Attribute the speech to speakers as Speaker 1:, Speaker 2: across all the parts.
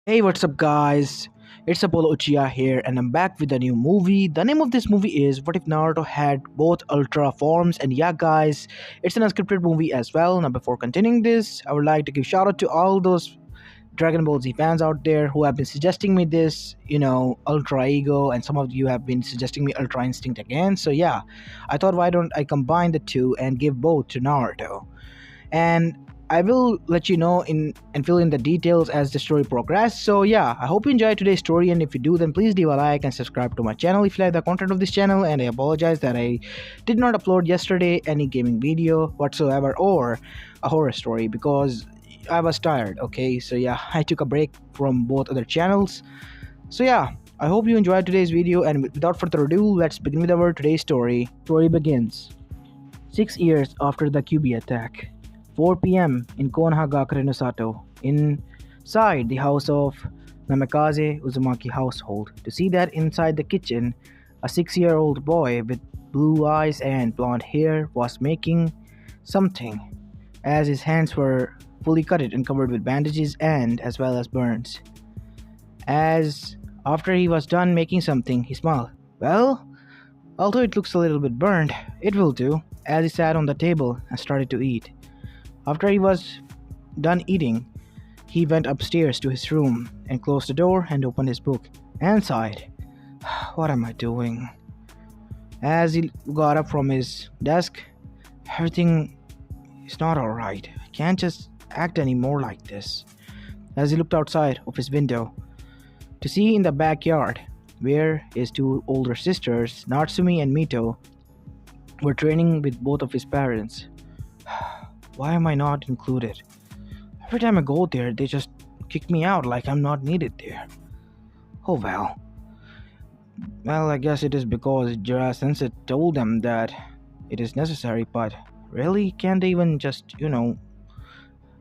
Speaker 1: Hey, what's up, guys? It's Apollo Uchiha here, and I'm back with a new movie. The name of this movie is What If Naruto Had Both Ultra Forms? And yeah, guys, it's an unscripted movie as well. Now, before continuing this, I would like to give shout out to all those Dragon Ball Z fans out there who have been suggesting me this, Ultra Ego, and some of you have been suggesting me Ultra Instinct again. So, yeah, I thought, why don't I combine the two and give both to Naruto? And I will let you know in and fill in the details as the story progresses. So yeah, I hope you enjoyed today's story, and if you do, then please leave a like and subscribe to my channel if you like the content of this channel. And I apologize that I did not upload yesterday any gaming video whatsoever or a horror story because I was tired. Okay, so yeah, I took a break from both other channels. So yeah, I hope you enjoyed today's video, and without further ado, let's begin with our today's story. Story begins 6 years after the QB attack. 4 p.m. in Konohagakure no Sato, inside the house of Namikaze Uzumaki household. To see that inside the kitchen, a 6-year-old boy with blue eyes and blonde hair was making something, as his hands were fully cutted and covered with bandages and as well as burns. As after he was done making something, he smiled. Well, although it looks a little bit burned, it will do, as he sat on the table and started to eat. After he was done eating, he went upstairs to his room and closed the door and opened his book and sighed. What am I doing? As he got up from his desk, everything is not alright. I can't just act anymore like this. As he looked outside of his window to see in the backyard where his two older sisters, Natsumi and Mito, were training with both of his parents. Why am I not included? Every time I go there, they just kick me out like I'm not needed there. Oh well. Well, I guess it is because Jiraiya Sensei told them that it is necessary, but really, can't they even just,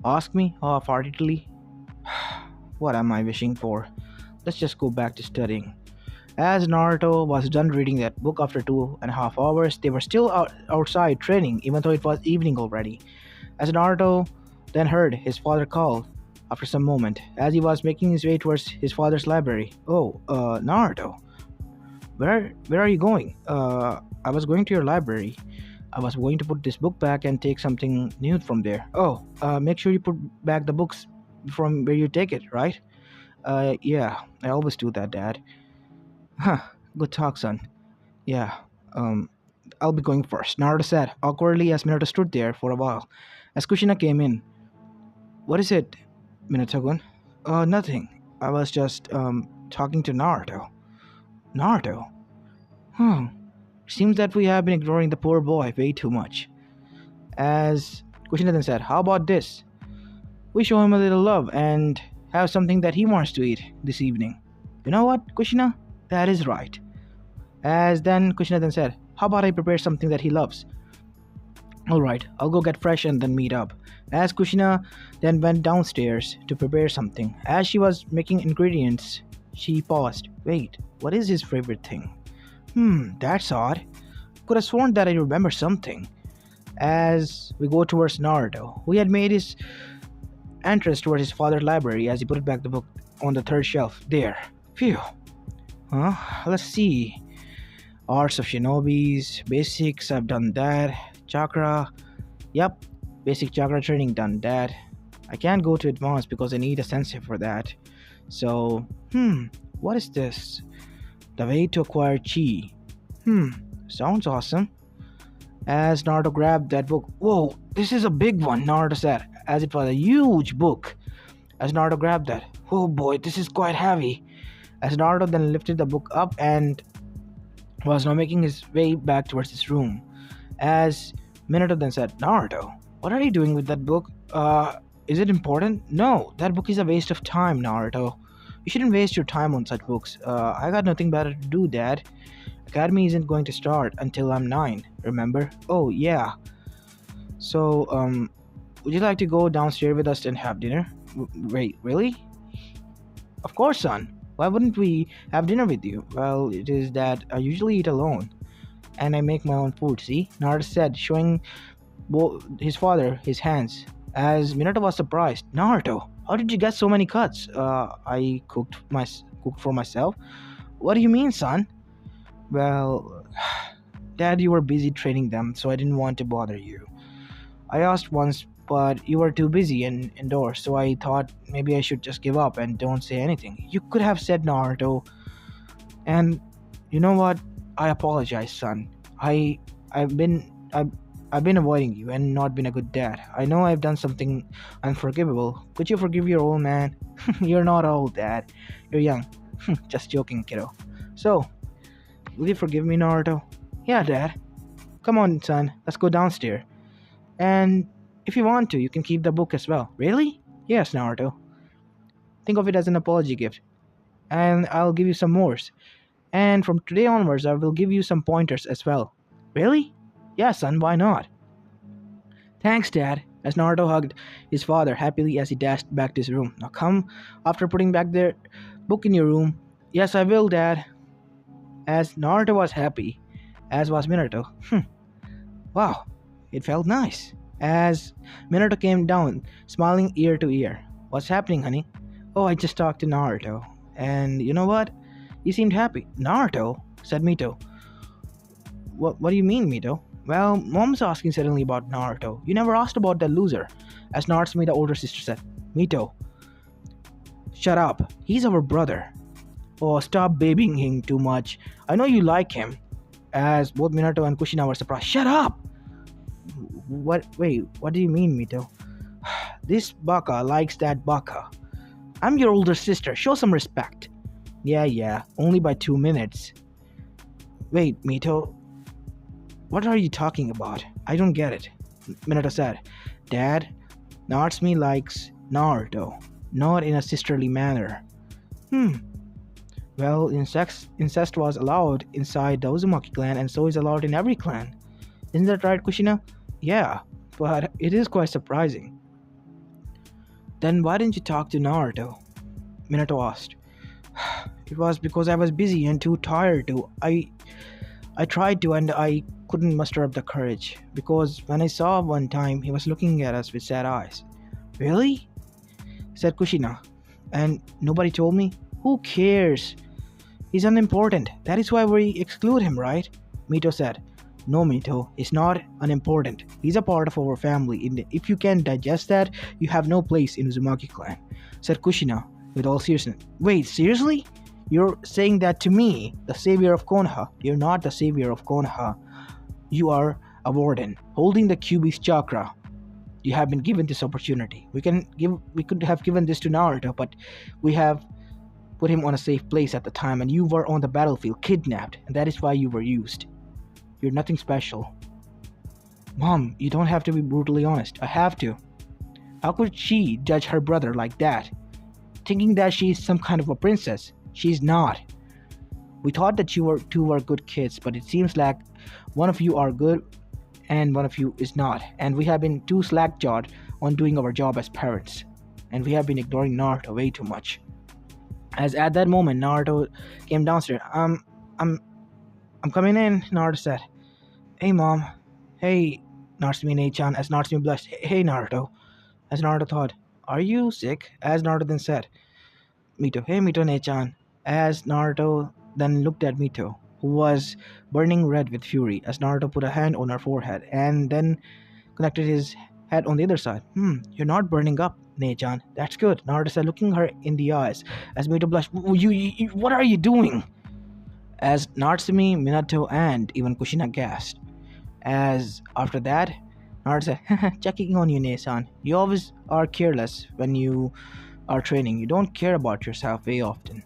Speaker 1: ask me half-heartedly? What am I wishing for? Let's just go back to studying. As Naruto was done reading that book after 2.5 hours, they were still outside training, even though it was evening already. As Naruto then heard his father call after some moment, as he was making his way towards his father's library. Oh, Naruto, where are you going? I was going to your library. I was going to put this book back and take something new from there. Oh, make sure you put back the books from where you take it, right? Yeah, I always do that, Dad. Huh, good talk, son. Yeah, I'll be going first, Naruto said, awkwardly as Minato stood there for a while. As Kushina came in. What is it, Minato-kun? Nothing. I was just, talking to Naruto. Naruto? Hmm. Seems that we have been ignoring the poor boy way too much. As Kushina then said, how about this? We show him a little love and have something that he wants to eat this evening. You know what, Kushina? That is right. As then Kushina then said, how about I prepare something that he loves? Alright, I'll go get fresh and then meet up. As Kushina then went downstairs to prepare something. As she was making ingredients, she paused. Wait, what is his favorite thing? That's odd. Could have sworn that I remember something. As we go towards Naruto, who had made his entrance towards his father's library as he put back the book on the third shelf. There. Phew. Huh? Let's see. Arts of Shinobis, basics, I've done that. Chakra, yep, basic chakra training, done that. I can't go to advanced because I need a sensei for that. So, what is this? The way to acquire chi. Sounds awesome. As Naruto grabbed that book, whoa, this is a big one, Naruto said, as it was a huge book. As Naruto grabbed that, oh boy, this is quite heavy. As Naruto then lifted the book up and was now making his way back towards his room. As Minato then said, Naruto, what are you doing with that book? Is it important? No, that book is a waste of time, Naruto. You shouldn't waste your time on such books. I got nothing better to do, Dad. Academy isn't going to start until I'm 9, remember? Oh, yeah. So, would you like to go downstairs with us and have dinner? Wait, really? Of course, son. Why wouldn't we have dinner with you? Well, it is that I usually eat alone. And I make my own food, see? Naruto said, showing his father his hands. As Minato was surprised. Naruto, How did you get so many cuts? I cooked for myself. What do you mean, son? Well, Dad, you were busy training them, so I didn't want to bother you. I asked once, but you were too busy and indoors, so I thought maybe I should just give up and don't say anything. You could have said Naruto, and you know what? I apologize, son. I've been I've been avoiding you and not been a good dad. I know I've done something unforgivable. Could you forgive your old man? You're not old, Dad. You're young. Just joking, kiddo. So, will you forgive me, Naruto? Yeah, Dad. Come on, son. Let's go downstairs. And if you want to, you can keep the book as well. Really? Yes, Naruto. Think of it as an apology gift. And I'll give you some more. And from today onwards, I will give you some pointers as well. Really? Yeah, son, why not? Thanks, Dad. As Naruto hugged his father happily as he dashed back to his room. Now come, after putting back their book in your room. Yes, I will, Dad. As Naruto was happy, as was Minato. Wow, it felt nice. As Minato came down, smiling ear to ear. What's happening, honey? Oh, I just talked to Naruto. And you know what? He seemed happy. Naruto? Said Mito. What do you mean, Mito? Well, Mom's asking suddenly about Naruto. You never asked about that loser. As Naruto, the older sister said. Mito. Shut up. He's our brother. Oh, stop babying him too much. I know you like him. As both Minato and Kushina were surprised. Shut up! Wait, what do you mean, Mito? This baka likes that baka. I'm your older sister. Show some respect. Yeah, only by 2 minutes. Wait, Mito. What are you talking about? I don't get it. Minato said. Dad, Natsumi likes Naruto, not in a sisterly manner. Well, incest was allowed inside the Uzumaki clan and so is allowed in every clan. Isn't that right, Kushina? Yeah, but it is quite surprising. Then why didn't you talk to Naruto? Minato asked. It was because I was busy and too tired to. I tried to and I couldn't muster up the courage. Because when I saw one time, he was looking at us with sad eyes. Really? Said Kushina. And nobody told me? Who cares? He's unimportant. That is why we exclude him, right? Mito said. No, Mito, he's not unimportant. He's a part of our family. If you can't digest that, you have no place in Uzumaki clan, said Kushina with all seriousness. Wait, seriously? You're saying that to me, the savior of Konoha? You're not the savior of Konoha. You are a warden, holding the Kyuubi's chakra. You have been given this opportunity. We could have given this to Naruto, but we have put him on a safe place at the time, and you were on the battlefield, kidnapped, and that is why you were used. You're nothing special. Mom, you don't have to be brutally honest. I have to. How could she judge her brother like that? Thinking that she's some kind of a princess. She's not. We thought that you two were good kids, but it seems like one of you are good and one of you is not. And we have been too slack-jawed on doing our job as parents. And we have been ignoring Naruto way too much. As at that moment, Naruto came downstairs. I'm coming in, Naruto said. Hey, Mom. Hey, Natsumi-chan, as Natsumi blushed. Hey, Naruto. As Naruto thought, are you sick? As Naruto then said, Mito. Hey, Mito-ne-chan. As Naruto then looked at Mito, who was burning red with fury, as Naruto put a hand on her forehead and then connected his head on the other side. You're not burning up, Ne-chan. That's good, Naruto said, looking her in the eyes, as Mito blushed. What are you doing? As Natsumi, Minato, and even Kushina gasped. As after that, Naruto said, checking on you, Ne-san. You always are careless when you are training. You don't care about yourself very often.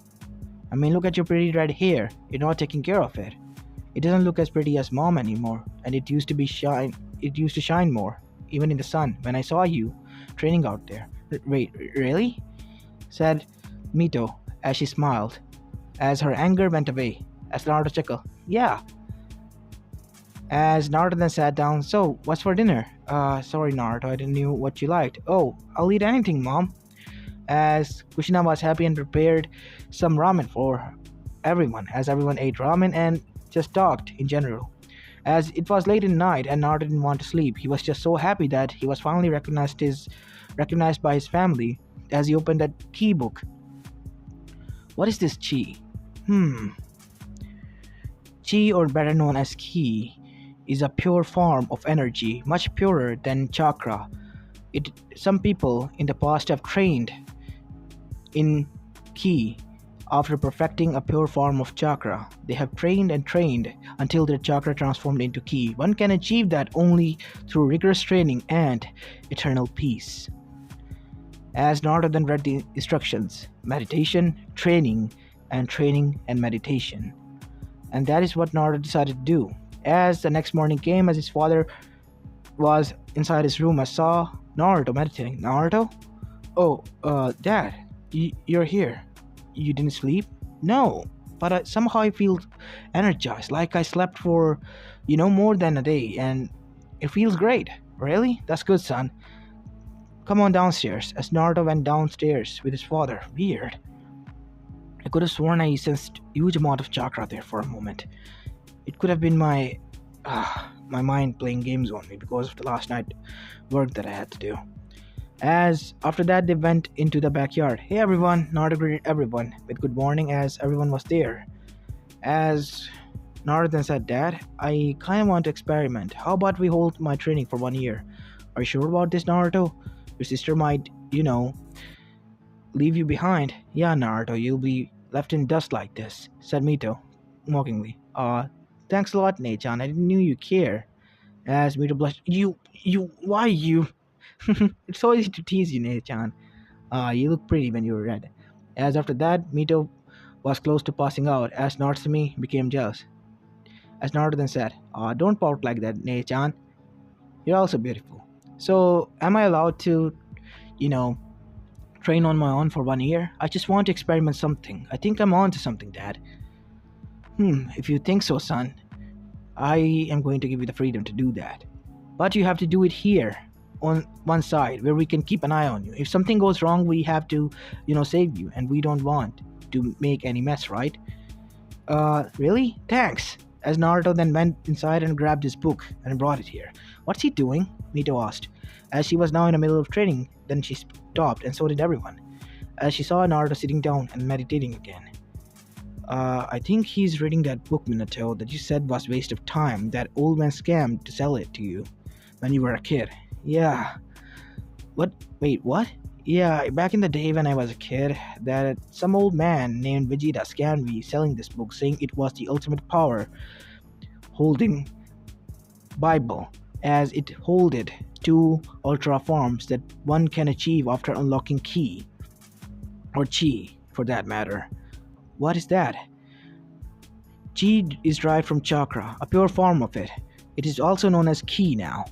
Speaker 1: I mean, look at your pretty red hair. You're not taking care of it. It doesn't look as pretty as Mom anymore, and it used to shine more, even in the sun, when I saw you training out there. Wait, really? Said Mito as she smiled, as her anger went away, as Naruto chuckled. Yeah. As Naruto then sat down, so, what's for dinner? Sorry Naruto, I didn't know what you liked. Oh, I'll eat anything, Mom. As Kushina was happy and prepared some ramen for everyone, as everyone ate ramen and just talked in general. As it was late in night and Naruto didn't want to sleep, he was just so happy that he was finally recognized by his family as he opened that key book. What is this chi? Hmm. Chi, or better known as ki, is a pure form of energy, much purer than chakra. Some people in the past have trained in ki after perfecting a pure form of chakra. They have trained and trained until their chakra transformed into ki. One can achieve that only through rigorous training and eternal peace. As Naruto then read the instructions: meditation, training and meditation. And that is what Naruto decided to do. As the next morning came, as his father was inside his room, I saw Naruto meditating. Naruto? Oh, Dad, you're here. You didn't sleep? No, but somehow I feel energized, like I slept for, more than a day, and it feels great. Really? That's good, son. Come on downstairs. As Naruto went downstairs with his father. Weird. I could have sworn I sensed huge amount of chakra there for a moment. It could have been my mind playing games on me because of the last night work that I had to do. As after that they went into the backyard. Hey everyone, Naruto greeted everyone with good morning as everyone was there. As Naruto then said, Dad, I kinda want to experiment. How about we hold my training for 1 year? Are you sure about this, Naruto? Your sister might, leave you behind. Yeah, Naruto, you'll be left in dust like this, said Mito, mockingly. Thanks a lot, Nate-chan. I didn't knew you care. As Mito blushed, why you? It's so easy to tease you, Nate-chan. You look pretty when you're red. As after that, Mito was close to passing out as Natsumi became jealous. As Naruto then said, don't pout like that, Nate-chan. You're also beautiful. So, am I allowed to, you know, train on my own for 1 year? I just want to experiment something. I think I'm on to something, Dad. If you think so, son, I am going to give you the freedom to do that. But you have to do it here, on one side, where we can keep an eye on you. If something goes wrong, we have to, save you, and we don't want to make any mess, right? Really? Thanks. As Naruto then went inside and grabbed his book and brought it here. What's he doing? Mito asked. As she was now in the middle of training, then she stopped, and so did everyone. As she saw Naruto sitting down and meditating again. I think he's reading that book, Minato, that you said was waste of time. That old man scammed to sell it to you when you were a kid. Yeah. What? Wait, what? Yeah, back in the day when I was a kid, that some old man named Vegeta scammed me selling this book, saying it was the ultimate power holding Bible, as it holded two ultra forms that one can achieve after unlocking Ki, or Chi, for that matter. What is that? Chi is derived from chakra, a pure form of it. It is also known as Ki now,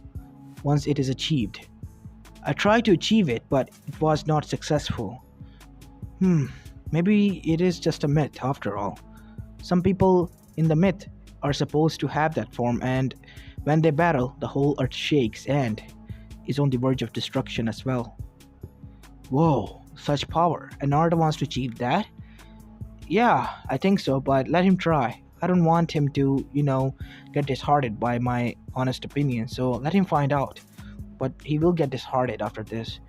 Speaker 1: once it is achieved. I tried to achieve it, but it was not successful. Maybe it is just a myth after all. Some people in the myth are supposed to have that form, and when they battle, the whole earth shakes and is on the verge of destruction as well. Whoa, such power. And Naruto wants to achieve that? Yeah, I think so, but let him try. I don't want him to, get disheartened by my honest opinion, so let him find out. But he will get disheartened after this.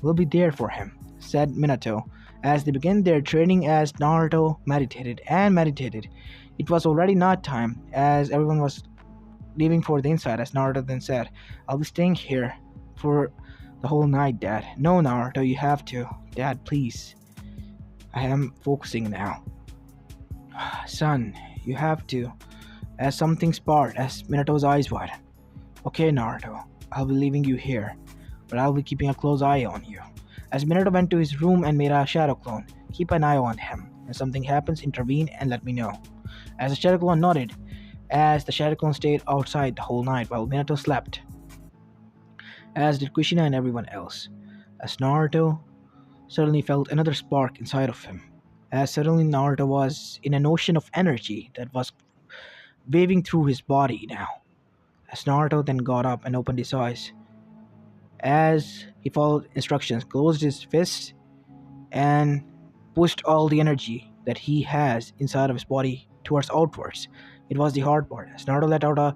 Speaker 1: We'll be there for him, said Minato, as they began their training. As Naruto meditated and meditated. It was already night time, as everyone was leaving for the inside, as Naruto then said, I'll be staying here for the whole night, Dad. No, Naruto, you have to. Dad, please. I am focusing now. Son, you have to. As something sparked, as Minato's eyes widened. Okay, Naruto, I'll be leaving you here, but I'll be keeping a close eye on you. As Minato went to his room and made a shadow clone, keep an eye on him. When something happens, intervene and let me know. As the shadow clone nodded, as the shadow clone stayed outside the whole night while Minato slept, as did Kushina and everyone else. As Naruto suddenly felt another spark inside of him, as suddenly Naruto was in an ocean of energy that was waving through his body now. As Naruto then got up and opened his eyes, as he followed instructions, closed his fists, and pushed all the energy that he has inside of his body towards outwards. It was the hard part. As Naruto let out a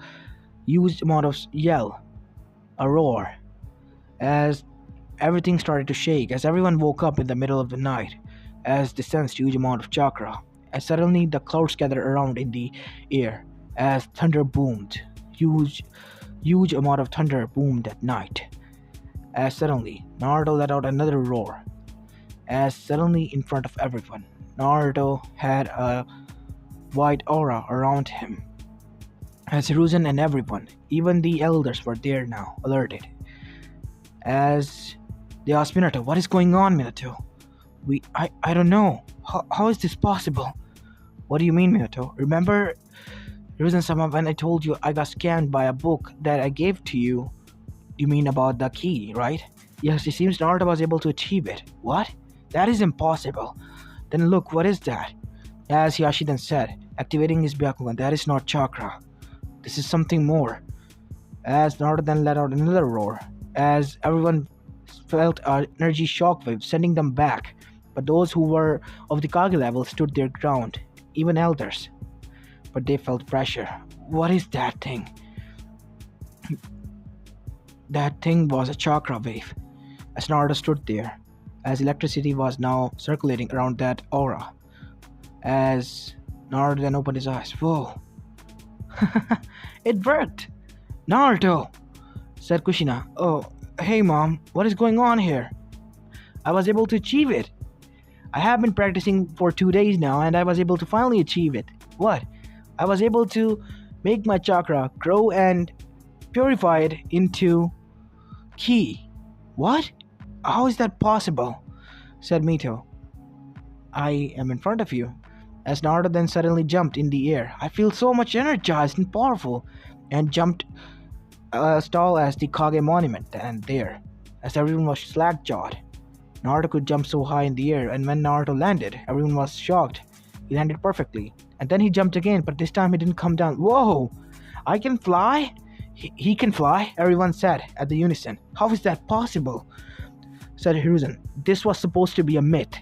Speaker 1: huge amount of yell, a roar, as Everything started to shake as everyone woke up in the middle of the night, as they sensed huge amount of chakra. And suddenly the clouds gathered around in the air as thunder boomed. Huge amount of thunder boomed at night. As suddenly Naruto let out another roar. As suddenly in front of everyone, Naruto had a white aura around him. As Hiruzen and everyone, even the elders were there now, alerted. As they asked Minato, "What is going on, Minato?" I don't know. How is this possible? What do you mean, Minato? Remember, Hiruzen-sama, when I told you I got scammed by a book that I gave to you? You mean about the key, right? Yes, it seems Naruto was able to achieve it. What? That is impossible. Then look, what is that? As Hiashi then said, activating his Byakugan, that is not chakra. This is something more. As Naruto then let out another roar, as everyone felt an energy shockwave sending them back, but those who were of the Kage level stood their ground, even elders. But they felt pressure. What is that thing? That thing was a chakra wave. As Naruto stood there, as electricity was now circulating around that aura, as Naruto then opened his eyes. Whoa! It worked! Naruto! Said Kushina. Oh, hey mom, what is going on here? I was able to achieve it. I have been practicing for 2 days now and I was able to finally achieve it. What? I was able to make my chakra grow and purify it into ki. What? How is that possible? Said Mito. I am in front of you. As Naruto then suddenly jumped in the air. I feel so much energized and powerful, and jumped as tall as the Kage monument and there, as everyone was slack-jawed. Naruto could jump so high in the air, and when Naruto landed, everyone was shocked. He landed perfectly, and then he jumped again, but this time he didn't come down. Whoa! I can fly? He can fly, everyone said at the unison. How is that possible? Said Hiruzen. This was supposed to be a myth.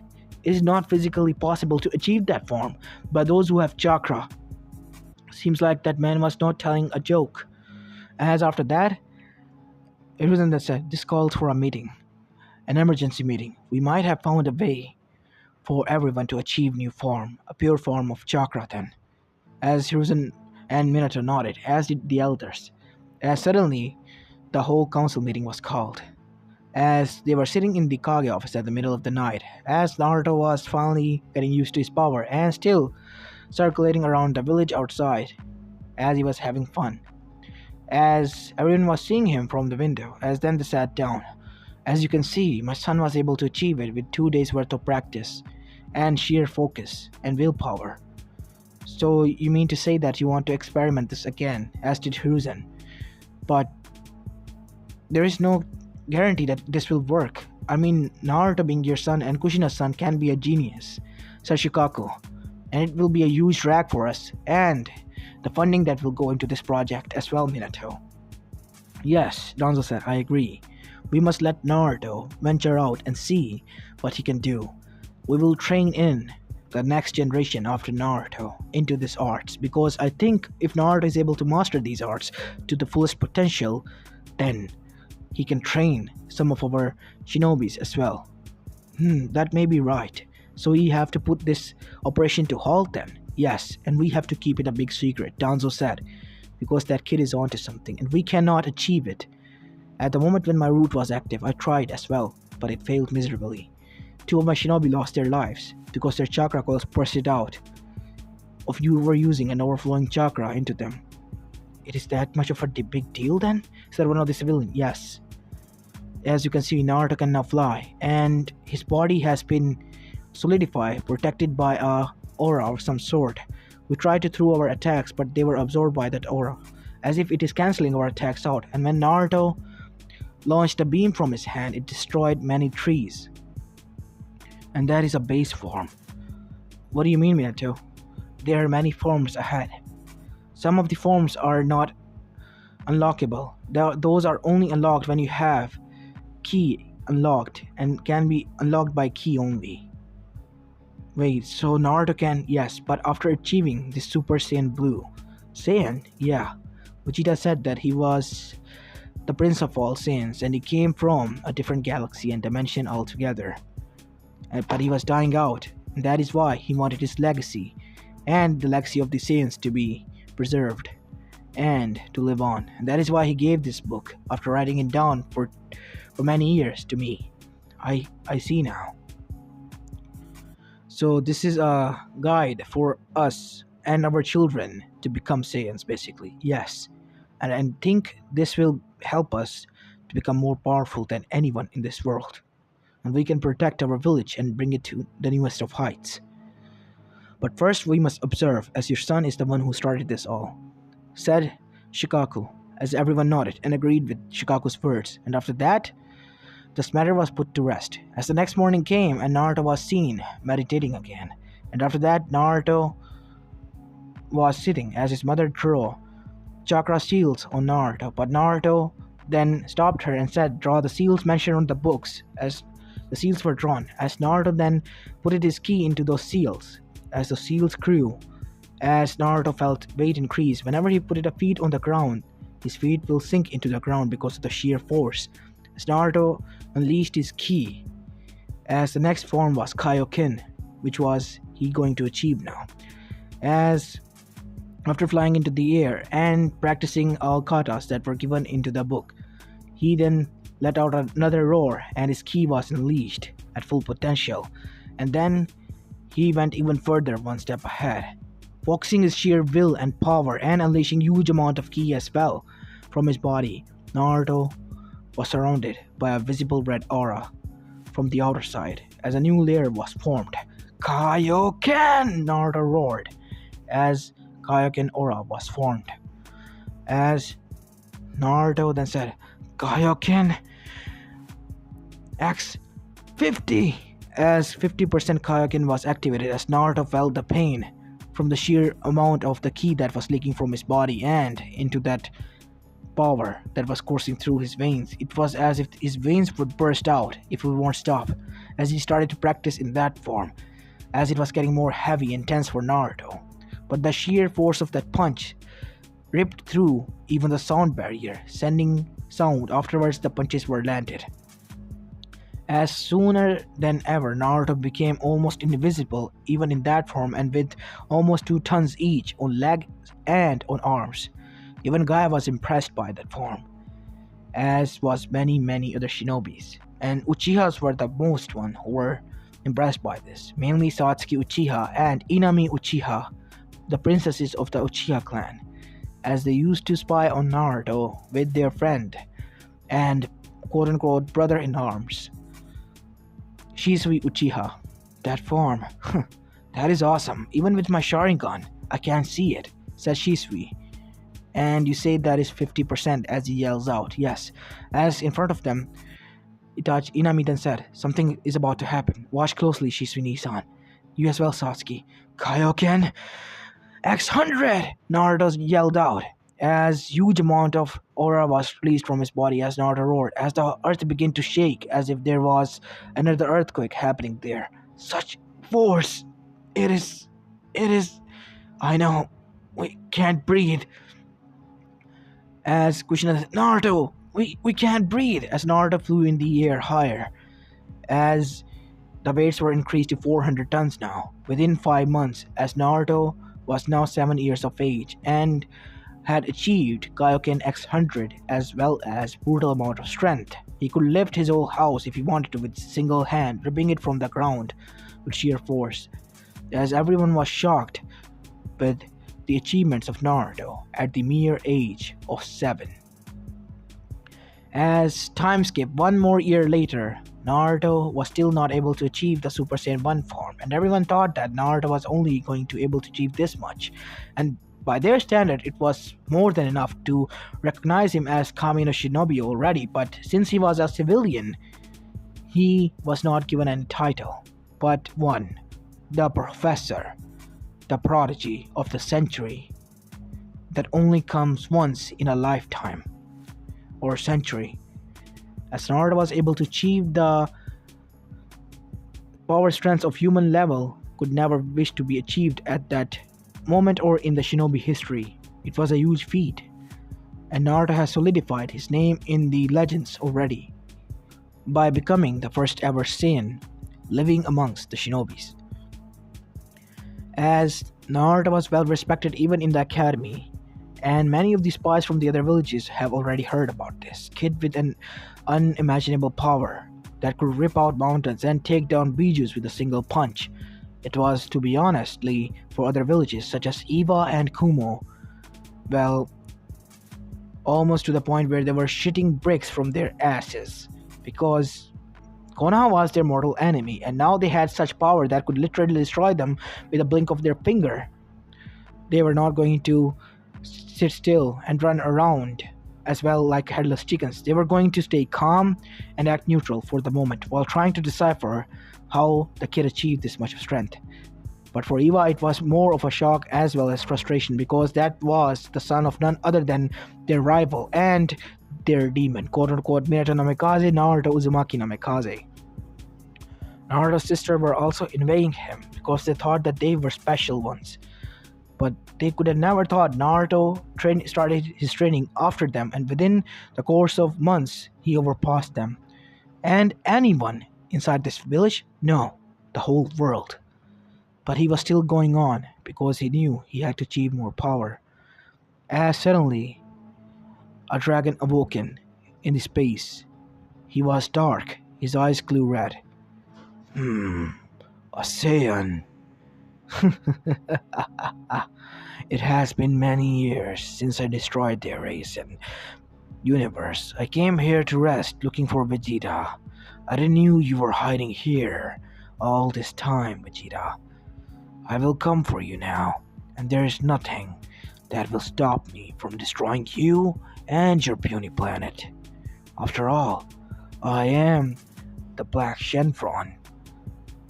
Speaker 1: It is not physically possible to achieve that form by those who have chakra. Seems like that man was not telling a joke. As after that, Hiruzen then said, this calls for a meeting. An emergency meeting. We might have found a way for everyone to achieve new form, a pure form of chakra then. As Hiruzen and Minato nodded, as did the elders. As suddenly, the whole council meeting was called. As they were sitting in the Kage office at the middle of the night, as Naruto was finally getting used to his power and still circulating around the village outside, as he was having fun. As everyone was seeing him from the window, as then they sat down. As you can see, my son was able to achieve it with 2 days worth of practice, and sheer focus and willpower. So you mean to say that you want to experiment this again, as did Hiruzen. But there is no guarantee that this will work. I mean, Naruto being your son and Kushina's son can be a genius, said Shikaku, and it will be a huge drag for us, and the funding that will go into this project as well, Minato. Yes, Danzo said, I agree. We must let Naruto venture out and see what he can do. We will train in the next generation after Naruto into these arts, because I think if Naruto is able to master these arts to the fullest potential, then he can train some of our shinobis as well. That may be right. So we have to put this operation to halt then. Yes, and we have to keep it a big secret, Danzo said, because that kid is onto something and we cannot achieve it. At the moment when my root was active, I tried as well, but it failed miserably. 2 of my shinobi lost their lives because their chakra coils bursted out of you were using an overflowing chakra into them. It is that much of a big deal then? Said one of the civilians. Yes. As you can see, Naruto can now fly, and his body has been solidified, protected by a aura of some sort. We tried to throw our attacks, but they were absorbed by that aura, as if it is cancelling our attacks out. And when Naruto launched a beam from his hand, it destroyed many trees. And that is a base form. What do you mean, Minato? There are many forms ahead. Some of the forms are not unlockable. Those are only unlocked when you have key unlocked and can be unlocked by key only. Wait, so Naruto can? Yes, but after achieving the Super Saiyan Blue. Saiyan? Yeah. Vegeta said that he was the Prince of all Saints, and he came from a different galaxy and dimension altogether. But he was dying out, and that is why he wanted his legacy and the legacy of the Saints to be preserved and to live on. And that is why he gave this book after writing it down for many years to me. I see now. So this is a guide for us and our children to become Saiyans, basically. Yes. And I think this will help us to become more powerful than anyone in this world. And we can protect our village and bring it to the newest of heights. But first we must observe, as your son is the one who started this all, said Shikaku, as everyone nodded and agreed with Shikaku's words. And after that, this matter was put to rest, as the next morning came and Naruto was seen meditating again. And after that, Naruto was sitting as his mother drew chakra seals on Naruto, but Naruto then stopped her and said, "Draw the seals mentioned on the books." As the seals were drawn, as Naruto then put his key into those seals, as the seals grew, as Naruto felt weight increase. Whenever he put his feet on the ground, his feet will sink into the ground because of the sheer force. As Naruto unleashed his ki, as the next form was kaioken, which was he going to achieve now. As after flying into the air and practicing all katas that were given into the book, he then let out another roar and his ki was unleashed at full potential. And then he went even further, one step ahead, focusing his sheer will and power and unleashing huge amount of ki as well from his body. Naruto was surrounded by a visible red aura from the outer side as a new layer was formed. Kaioken! Naruto roared as Kaioken aura was formed. As Naruto then said, "Kaioken X 50!" As 50% Kaioken was activated, as Naruto felt the pain from the sheer amount of the ki that was leaking from his body and into that power that was coursing through his veins. It was as if his veins would burst out if he won't stop, as he started to practice in that form, as it was getting more heavy and tense for Naruto. But the sheer force of that punch ripped through even the sound barrier, sending sound afterwards the punches were landed. As sooner than ever, Naruto became almost invisible even in that form, and with almost 2 tons each on legs and on arms. Even Gaia was impressed by that form, as was many other shinobis. And Uchihas were the most one who were impressed by this, mainly Satsuki Uchiha and Inami Uchiha, the princesses of the Uchiha clan, as they used to spy on Naruto with their friend and quote-unquote brother-in-arms, Shisui Uchiha. That form, that is awesome. Even with my Sharingan, I can't see it, says Shisui. And you say that is 50% as he yells out. Yes, as in front of them, Itachi Inami then said, "Something is about to happen. Watch closely, Shisui-san. You as well, Satsuki." "Kaioken X100!" Naruto yelled out, as huge amount of aura was released from his body as Naruto roared, as the earth began to shake as if there was another earthquake happening there. Such force! It is... I know, we can't breathe. As Kushina said, "Naruto, we can't breathe," as Naruto flew in the air higher, as the weights were increased to 400 tons now, within 5 months, as Naruto was now 7 years of age and had achieved Kaioken X100 as well as brutal amount of strength. He could lift his whole house if he wanted to with single hand, ripping it from the ground with sheer force, as everyone was shocked with the achievements of Naruto at the mere age of 7. As time skipped 1 more year later, Naruto was still not able to achieve the Super Saiyan 1 form, and everyone thought that Naruto was only going to able to achieve this much, and by their standard it was more than enough to recognize him as Kami no Shinobi already. But since he was a civilian, he was not given any title, but one, the Professor, the prodigy of the century that only comes once in a lifetime or century. As Naruto was able to achieve the power strength of human level could never wish to be achieved at that moment or in the shinobi history. It was a huge feat, and Naruto has solidified his name in the legends already by becoming the first ever Saiyan living amongst the shinobis. As Naruto was well respected even in the academy, and many of the spies from the other villages have already heard about this kid with an unimaginable power that could rip out mountains and take down Bijus with a single punch. It was, to be honestly, for other villages such as Eva and Kumo, well, almost to the point where they were shitting bricks from their asses because Konoha was their mortal enemy, and now they had such power that could literally destroy them with a blink of their finger. They were not going to sit still and run around as well like headless chickens. They were going to stay calm and act neutral for the moment while trying to decipher how the kid achieved this much strength. But for Eva, it was more of a shock as well as frustration because that was the son of none other than their rival and their demon, quote unquote, Minato Namikaze, Naruto Uzumaki Namikaze. Naruto's sisters were also envying him because they thought that they were special ones. But they could have never thought Naruto started his training after them, and within the course of months, he overpassed them. And anyone inside this village? No, the whole world. But he was still going on because he knew he had to achieve more power. As suddenly, a dragon awoken in the space. He was dark, his eyes glowed red. A Saiyan. It has been many years since I destroyed their race and universe. I came here to rest looking for Vegeta. I didn't know you were hiding here all this time, Vegeta. I will come for you now, and there is nothing that will stop me from destroying you and your puny planet. After all, I am the Black Shenron,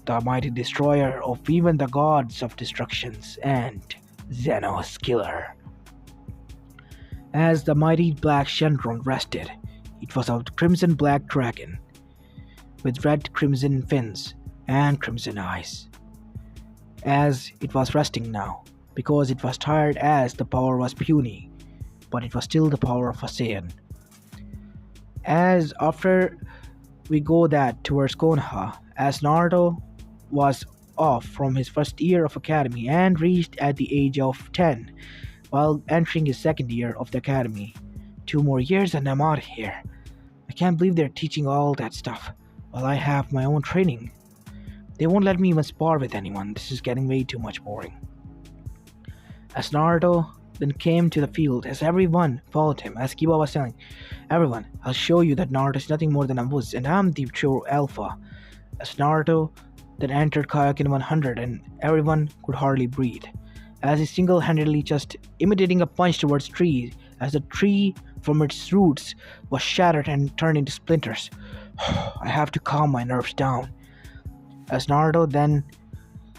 Speaker 1: the mighty destroyer of even the gods of destructions and Zeno's killer. As the mighty Black Shenron rested, it was a crimson black dragon with red crimson fins and crimson eyes. As it was resting now, because it was tired as the power was puny, but it was still the power of a Saiyan. As after we go that towards Konoha, as Naruto was off from his first year of academy and reached at the age of 10 while entering his second year of the academy. 2 more years and I'm out of here. I can't believe they're teaching all that stuff while I have my own training. They won't let me even spar with anyone. This is getting way too much boring. As Naruto then came to the field, as everyone followed him, as Kiba was telling everyone, I'll show you that Naruto is nothing more than a Buzz and I'm the true Alpha. As Naruto then entered Kaioken 100 and everyone could hardly breathe, as he single-handedly just imitating a punch towards tree, as the tree from its roots was shattered and turned into splinters. I have to calm my nerves down. As Naruto then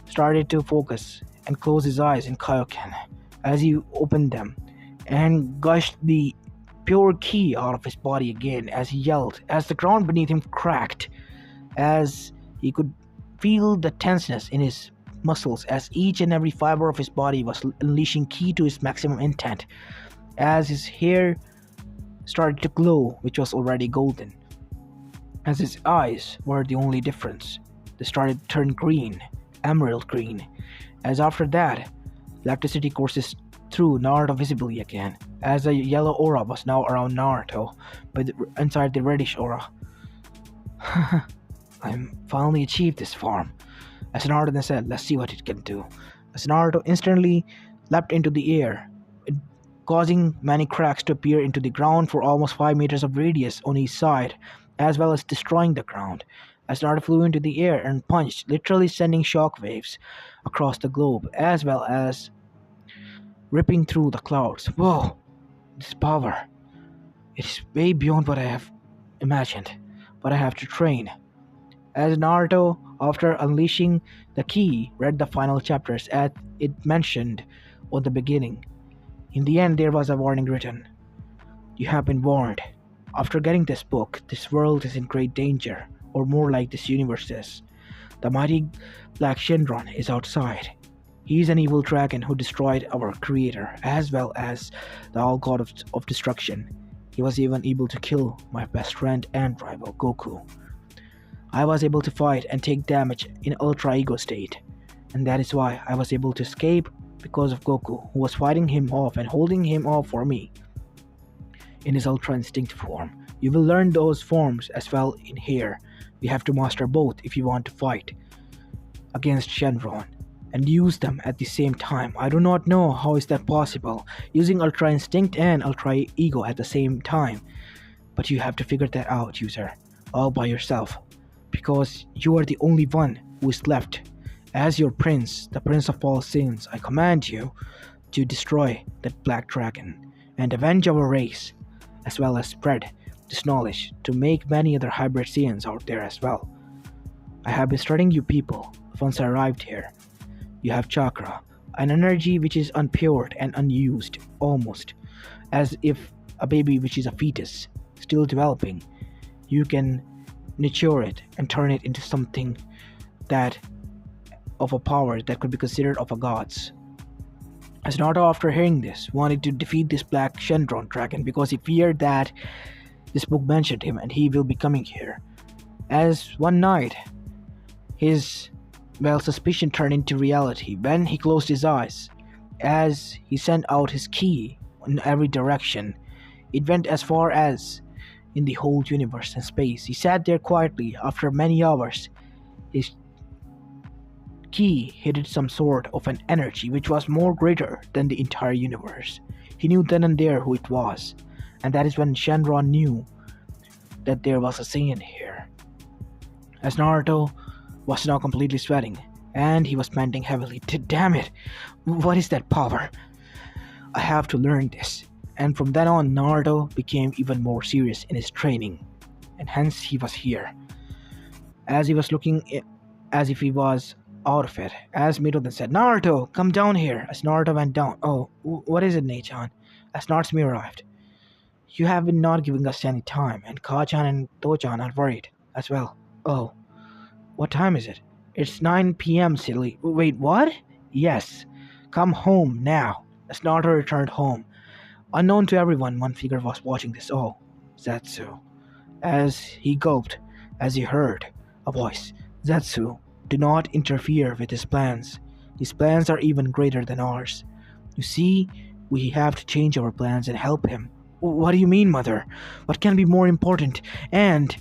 Speaker 1: started to focus and close his eyes in Kaioken, as he opened them and gushed the pure ki out of his body again, as he yelled, as the ground beneath him cracked, as he could feel the tenseness in his muscles, as each and every fiber of his body was unleashing ki to its maximum intent, as his hair started to glow, which was already golden, as his eyes were the only difference. They started to turn green, emerald green, as after that, electricity courses through Naruto visibly again, as a yellow aura was now around Naruto, but inside the reddish aura. I finally achieved this form. As Naruto then said, let's see what it can do. As Naruto instantly leapt into the air, causing many cracks to appear into the ground for almost 5 meters of radius on each side, as well as destroying the ground. As Naruto flew into the air and punched, literally sending shockwaves across the globe, as well as ripping through the clouds. Whoa, this power. It is way beyond what I have imagined, but I have to train. As Naruto, after unleashing the ki, read the final chapters as it mentioned on the beginning. In the end, there was a warning written. You have been warned. After getting this book, this world is in great danger, or more like this universe is. The mighty Black Shenron is outside. He's an evil dragon who destroyed our creator, as well as the all god of destruction. He was even able to kill my best friend and rival, Goku. I was able to fight and take damage in Ultra Ego state, and that is why I was able to escape because of Goku, who was fighting him off and holding him off for me in his Ultra Instinct form. You will learn those forms as well in here. We have to master both if you want to fight against Shenron and use them at the same time. I do not know how is that possible, using Ultra Instinct and Ultra Ego at the same time. But you have to figure that out, user, all by yourself. Because you are the only one who is left. As your prince, the prince of all sins, I command you to destroy that black dragon and avenge our race, as well as spread this knowledge to make many other hybrid Saiyans out there as well. I have been studying you people once I arrived here. You have chakra, an energy which is unpured and unused, almost as if a baby which is a fetus, still developing. You can nurture it and turn it into something that of a power that could be considered of a god's. As Naruto, after hearing this, wanted to defeat this Black Shenron dragon because he feared that this book mentioned him and he will be coming here. As one night, his suspicion turned into reality when he closed his eyes. As he sent out his ki in every direction, it went as far as in the whole universe and space. He sat there quietly after many hours. His ki hit some sort of an energy which was more greater than the entire universe. He knew then and there who it was, and that is when Shenron knew that there was a Saiyan here. As Naruto was now completely sweating, and he was panting heavily. Damn it! What is that power? I have to learn this. And from then on, Naruto became even more serious in his training, and hence he was here. As he was looking as if he was out of it, as Mito then said, Naruto, come down here. As Naruto went down, oh, what is it, Nei-chan? As Naruto arrived, you have been not giving us any time, and Ka-chan and To-chan are worried as well. Oh, what time is it? It's 9 p.m., silly. Wait, what? Yes, come home now. As Naruto returned home, unknown to everyone, one figure was watching this. Oh, Zetsu. As he gulped, as he heard a voice. Zetsu, do not interfere with his plans. His plans are even greater than ours. You see, we have to change our plans and help him. What do you mean, Mother? What can be more important and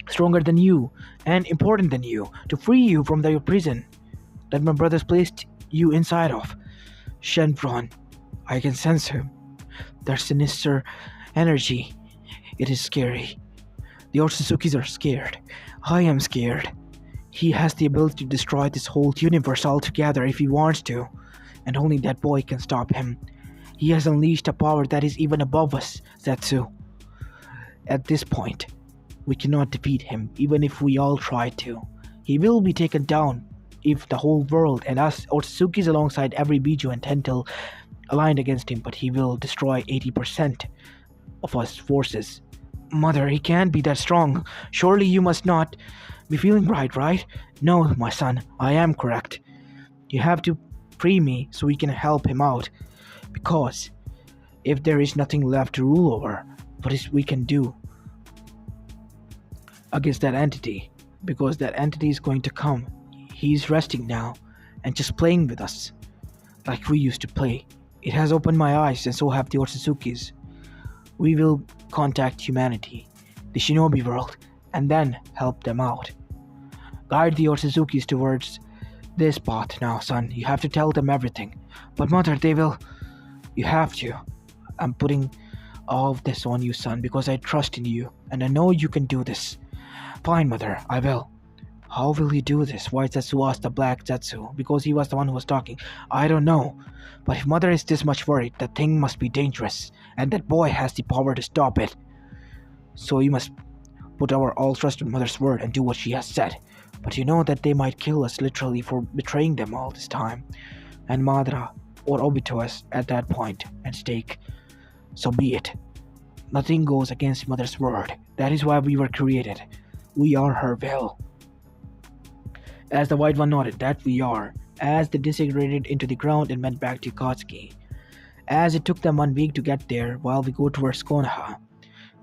Speaker 1: stronger than you and important than you to free you from your prison that my brothers placed you inside of? Shenron, I can sense him. Their sinister energy. It is scary. The Otsuzukis are scared. I am scared. He has the ability to destroy this whole universe altogether if he wants to, and only that boy can stop him. He has unleashed a power that is even above us, Zetsu. At this point, we cannot defeat him, even if we all try to. He will be taken down if the whole world and us Otsuzukis alongside every Biju and Tentil aligned against him, but he will destroy 80% of us forces. Mother, he can't be that strong. Surely you must not be feeling right? No, my son, I am correct. You have to free me so we can help him out. Because if there is nothing left to rule over, what is we can do against that entity? Because that entity is going to come. He's resting now and just playing with us like we used to play. It has opened my eyes, and so have the Otsuzukis. We will contact humanity, the shinobi world, and then help them out. Guide the Otsuzukis towards this path now, son. You have to tell them everything. But Mother, they will... You have to. I'm putting all of this on you, son, because I trust in you, and I know you can do this. Fine, Mother, I will. How will he do this? Why Zetsu asked the Black Zetsu? Because he was the one who was talking. I don't know. But if Mother is this much worried, that thing must be dangerous, and that boy has the power to stop it. So you must put our all trust in Mother's word and do what she has said. But you know that they might kill us literally for betraying them all this time. And Madara or Obito is at that point at stake. So be it. Nothing goes against Mother's word. That is why we were created. We are her will. As the White One nodded, that we are. as they disintegrated into the ground and went back to Katsuki. As it took them 1 week to get there while we go towards Konoha.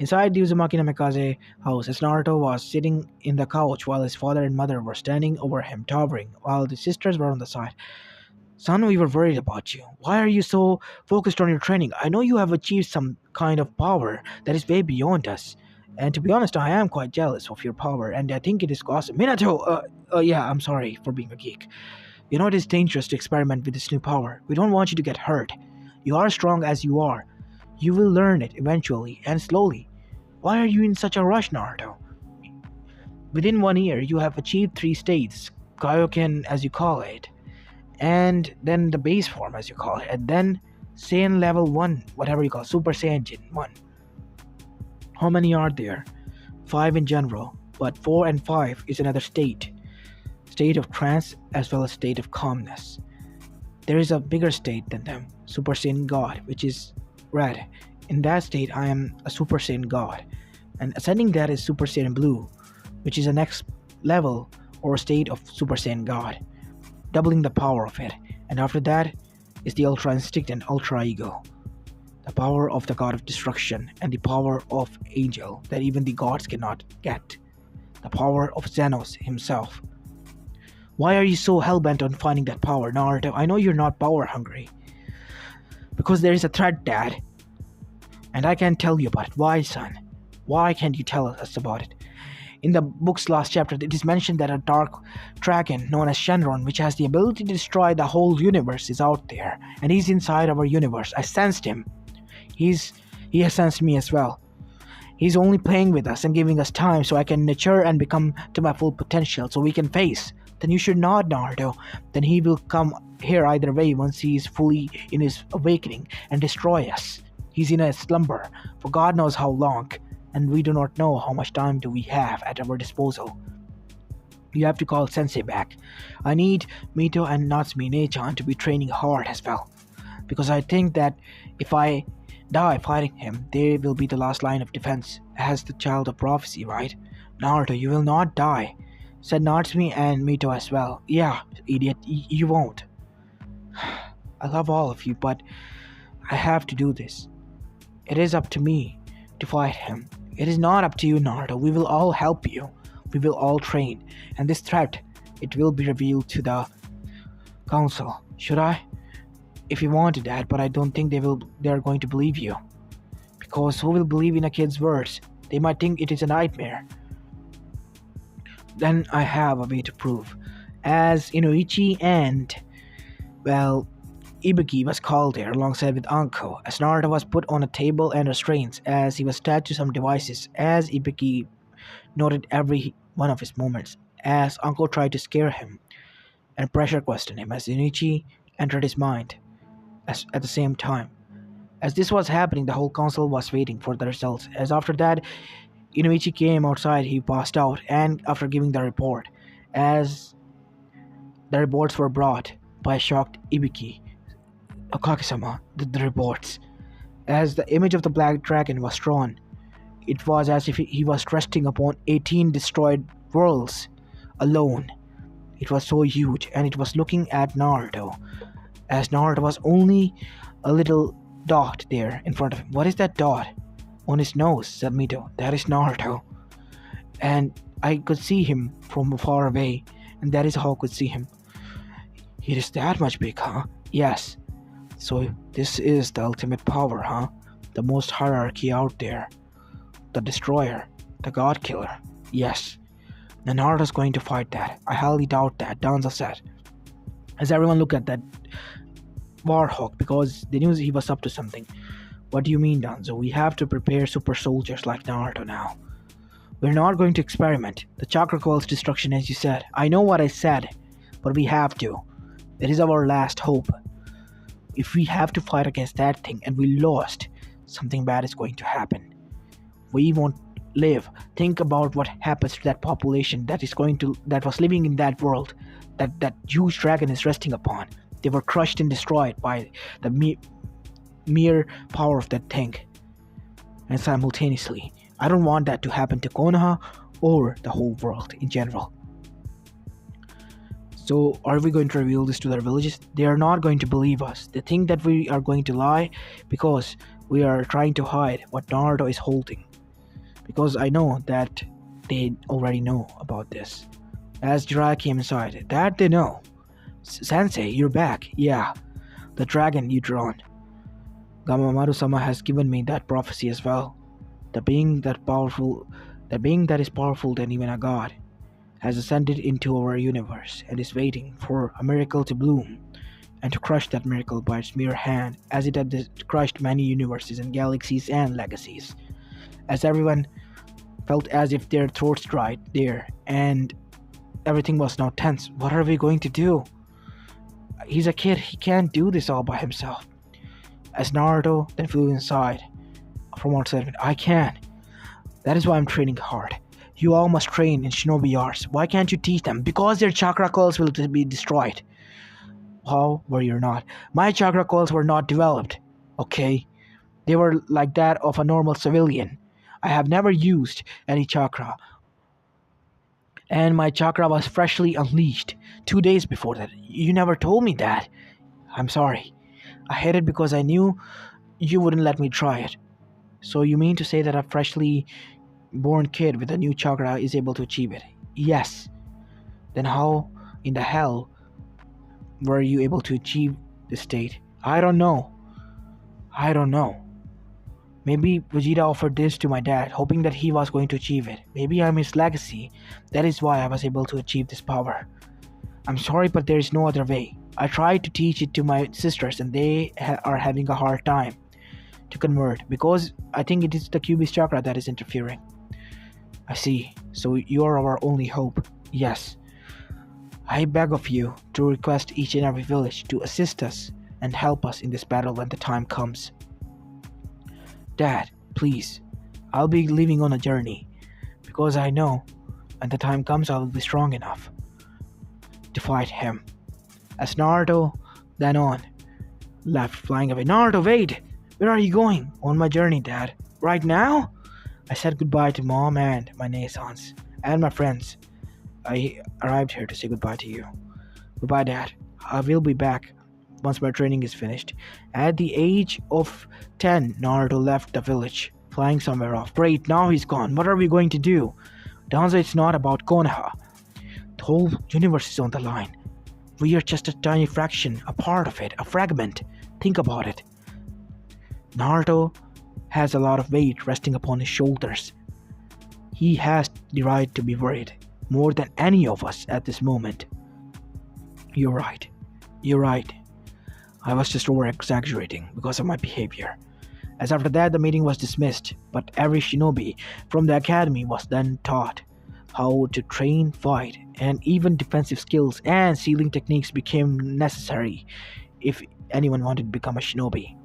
Speaker 1: Inside the Uzumaki Namikaze house, as Naruto was sitting in the couch while his father and mother were standing over him, towering, while the sisters were on the side. Son, we were worried about you. Why are you so focused on your training? I know you have achieved some kind of power that is way beyond us. And to be honest, I am quite jealous of your power, and I think it is awesome. Minato, yeah, I'm sorry for being a geek. You know it is dangerous to experiment with this new power. We don't want you to get hurt. You are strong as you are. You will learn it eventually and slowly. Why are you in such a rush, Naruto? Within 1 year, you have achieved 3 states, kaioken as you call it, and then the base form as you call it, and then Saiyan level 1, whatever you call it, Super Saiyan 1. How many are there? 5 in general, but 4 and 5 is another state. State of trance as well as state of calmness. There is a bigger state than them, Super Saiyan God, which is red. In that state, I am a Super Saiyan God. And ascending that is Super Saiyan Blue, which is the next level or state of Super Saiyan God, doubling the power of it. And after that is the Ultra Instinct and Ultra Ego, the power of the God of Destruction and the power of Angel that even the gods cannot get, the power of Xenos himself. Why are you so hellbent on finding that power, Naruto? I know you're not power hungry. Because there is a threat, Dad. And I can't tell you about it. Why, son? Why can't you tell us about it? In the book's last chapter, it is mentioned that a dark dragon known as Shenron, which has the ability to destroy the whole universe, is out there. And he's inside our universe. I sensed him. He has sensed me as well. He's only playing with us and giving us time so I can mature and become to my full potential so we can face. Then you should not, Naruto. Then he will come here either way once he is fully in his awakening and destroy us. He's in a slumber for God knows how long, and we do not know how much time do we have at our disposal. You have to call Sensei back. I need Mito and Natsume-chan to be training hard as well, because I think that if I die fighting him, they will be the last line of defense as the child of prophecy, right? Naruto, you will not die, said Natsume and Mito as well. Yeah, idiot, you won't. I love all of you, but I have to do this. It is up to me to fight him. It is not up to you, Naruto. We will all help you. We will all train. And this threat, it will be revealed to the council. Should I? If you wanted that, but I don't think they are going to believe you. Because who will believe in a kid's words? They might think it is a nightmare. Then I have a way to prove. As Inoichi and, well, Ibuki was called there alongside with Anko, as Naruto was put on a table and restraints as he was tied to some devices, as Ibuki noted every one of his movements, as Anko tried to scare him and pressure question him as Inoichi entered his mind. At the same time, as this was happening, the whole council was waiting for the results, as after that, Inoichi came outside, he passed out, and after giving the report, as the reports were brought by a shocked Ibuki, Okage-sama, the reports. As the image of the black dragon was drawn, it was as if he was resting upon 18 destroyed worlds alone. It was so huge, and it was looking at Naruto, as Naruto was only a little dot there in front of him. What is that dot? On his nose, said Mito. That is Naruto. And I could see him from far away, and that is how I could see him. He is that much big, huh? Yes. So this is the ultimate power, huh? The most hierarchy out there. The destroyer. The god killer. Yes. Then Naruto's going to fight that. I highly doubt that, Danzo said. As everyone looked at that Warhawk because they knew he was up to something. What do you mean, Danzo? We have to prepare super soldiers like Naruto now. We're not going to experiment. The chakra calls destruction, as you said. I know what I said, but we have to. It is our last hope. If we have to fight against that thing and we lost, something bad is going to happen. We won't live. Think about what happens to that population that was living in that world that huge dragon is resting upon. They were crushed and destroyed by the mere power of that thing. And simultaneously, I don't want that to happen to Konoha or the whole world in general. So, are we going to reveal this to their villages? They are not going to believe us. They think that we are going to lie because we are trying to hide what Naruto is holding. Because I know that they already know about this. As Jiraiya came inside, that they know. Sensei, you're back. Yeah, the dragon you drawn. Gamamaru-sama has given me that prophecy as well. The being that is powerful than even a god, has ascended into our universe and is waiting for a miracle to bloom and to crush that miracle by its mere hand, as it had crushed many universes and galaxies and legacies. As everyone felt as if their throats dried there, and everything was now tense. What are we going to do? He's a kid, he can't do this all by himself. As Naruto then flew inside from outside, I can. That is why I'm training hard. You all must train in shinobi arts. Why can't you teach them? Because their chakra coils will be destroyed. How were you not? My chakra coils were not developed. Okay? They were like that of a normal civilian. I have never used any chakra. And my chakra was freshly unleashed 2 days before that. You never told me that. I'm sorry. I hid it because I knew you wouldn't let me try it. So you mean to say that a freshly born kid with a new chakra is able to achieve it? Yes. Then how in the hell were you able to achieve this state? I don't know. Maybe Vegeta offered this to my dad, hoping that he was going to achieve it. Maybe I'm his legacy. That is why I was able to achieve this power. I'm sorry, but there is no other way. I tried to teach it to my sisters and they are having a hard time to convert because I think it is the Cubis chakra that is interfering. I see. So you are our only hope. Yes. I beg of you to request each and every village to assist us and help us in this battle when the time comes. Dad, please. I'll be leaving on a journey because I know when the time comes I will be strong enough to fight him. As Naruto then on left flying away. Naruto, wait! Where are you going? On my journey, Dad. Right now? I said goodbye to Mom and my Naisans and my friends. I arrived here to say goodbye to you. Goodbye, Dad. I will be back once my training is finished. At the age of 10, Naruto left the village, flying somewhere off. Great, now he's gone. What are we going to do? Danzo, it's not about Konoha. The whole universe is on the line. We are just a tiny fraction, a part of it, a fragment. Think about it. Naruto has a lot of weight resting upon his shoulders. He has the right to be worried, more than any of us at this moment. You're right. I was just over-exaggerating because of my behavior. As after that, the meeting was dismissed, but every shinobi from the academy was then taught how to train, fight, and even defensive skills and sealing techniques became necessary if anyone wanted to become a shinobi.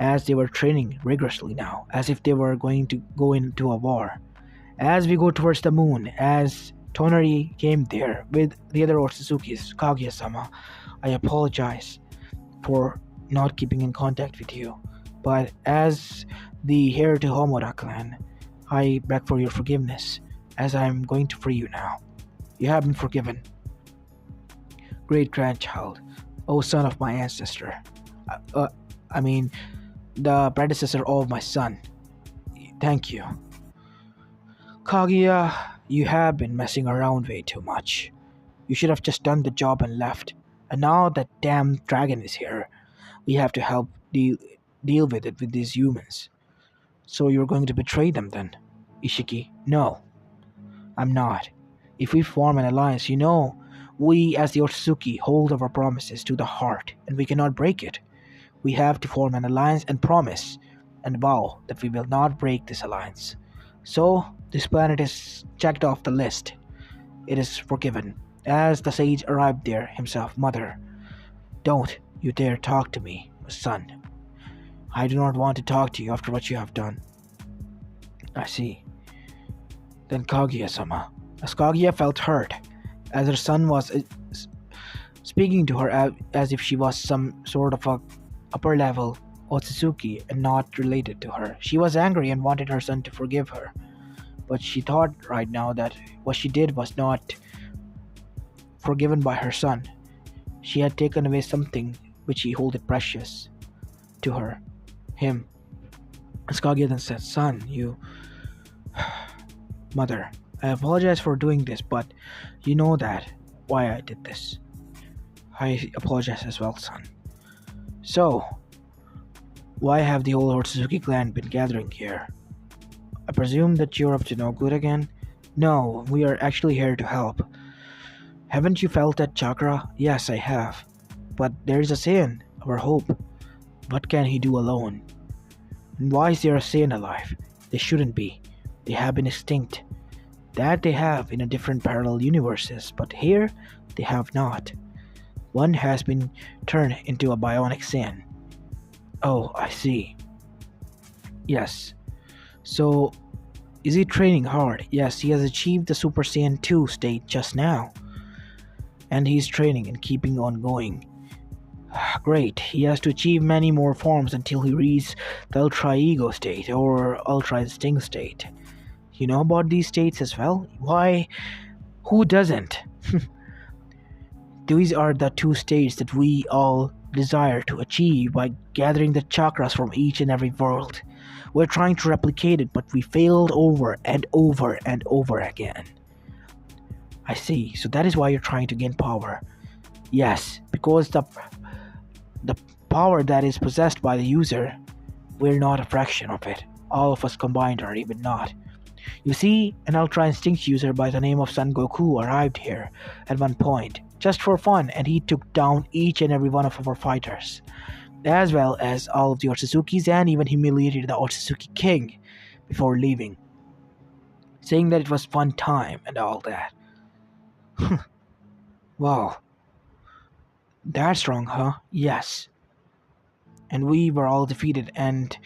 Speaker 1: As they were training rigorously now, as if they were going to go into a war. As we go towards the moon, as Tonari came there with the other Otsuzukis, Kaguya-sama, I apologize for not keeping in contact with you, but as the heir to Homura clan, I beg for your forgiveness, as I am going to free you now. You have been forgiven. Great grandchild, O son of my ancestor. The predecessor of my son. Thank you. Kaguya, you have been messing around way too much. You should have just done the job and left. And now that damn dragon is here, we have to help deal with it with these humans. So you're going to betray them then? Ishiki, no. I'm not. If we form an alliance, we as the Otsutsuki hold our promises to the heart and we cannot break it. We have to form an alliance and promise and vow that we will not break this alliance. So, this planet is checked off the list. It is forgiven. As the sage arrived there himself, Mother, don't you dare talk to me, son. I do not want to talk to you after what you have done. I see. Then Kaguya-sama. As Kaguya felt hurt, as her son was speaking to her as if she was some sort of a upper level Otsutsuki and not related to her. She was angry and wanted her son to forgive her. But she thought right now that what she did was not forgiven by her son. She had taken away something which he held precious to her, him. Skagya then said, "Son, you, mother, I apologize for doing this, but you know that why I did this. I apologize as well, son. So, why have the whole Otsutsuki clan been gathering here? I presume that you're up to no good again? No, we are actually here to help. Haven't you felt that chakra? Yes, I have. But there's a Saiyan, our hope. What can he do alone? And why is there a Saiyan alive? They shouldn't be. They have been extinct. That they have in a different parallel universes, but here they have not. One has been turned into a bionic Saiyan. Oh, I see. Yes. So, is he training hard? Yes, he has achieved the Super Saiyan 2 state just now. And he's training and keeping on going. Great, he has to achieve many more forms until he reaches the Ultra Ego state or Ultra Instinct state. You know about these states as well? Why? Who doesn't? These are the two states that we all desire to achieve by gathering the chakras from each and every world. We're trying to replicate it, but we failed over and over and over again. I see, so that is why you're trying to gain power. Yes, because the power that is possessed by the user, we're not a fraction of it. All of us combined are even not. You see, an Ultra Instinct user by the name of Son Goku arrived here at one point, just for fun, and he took down each and every one of our fighters, as well as all of the Otsuzukis, and even humiliated the Otsutsuki king before leaving, saying that it was fun time and all that. Wow. That's strong, huh? Yes. And we were all defeated and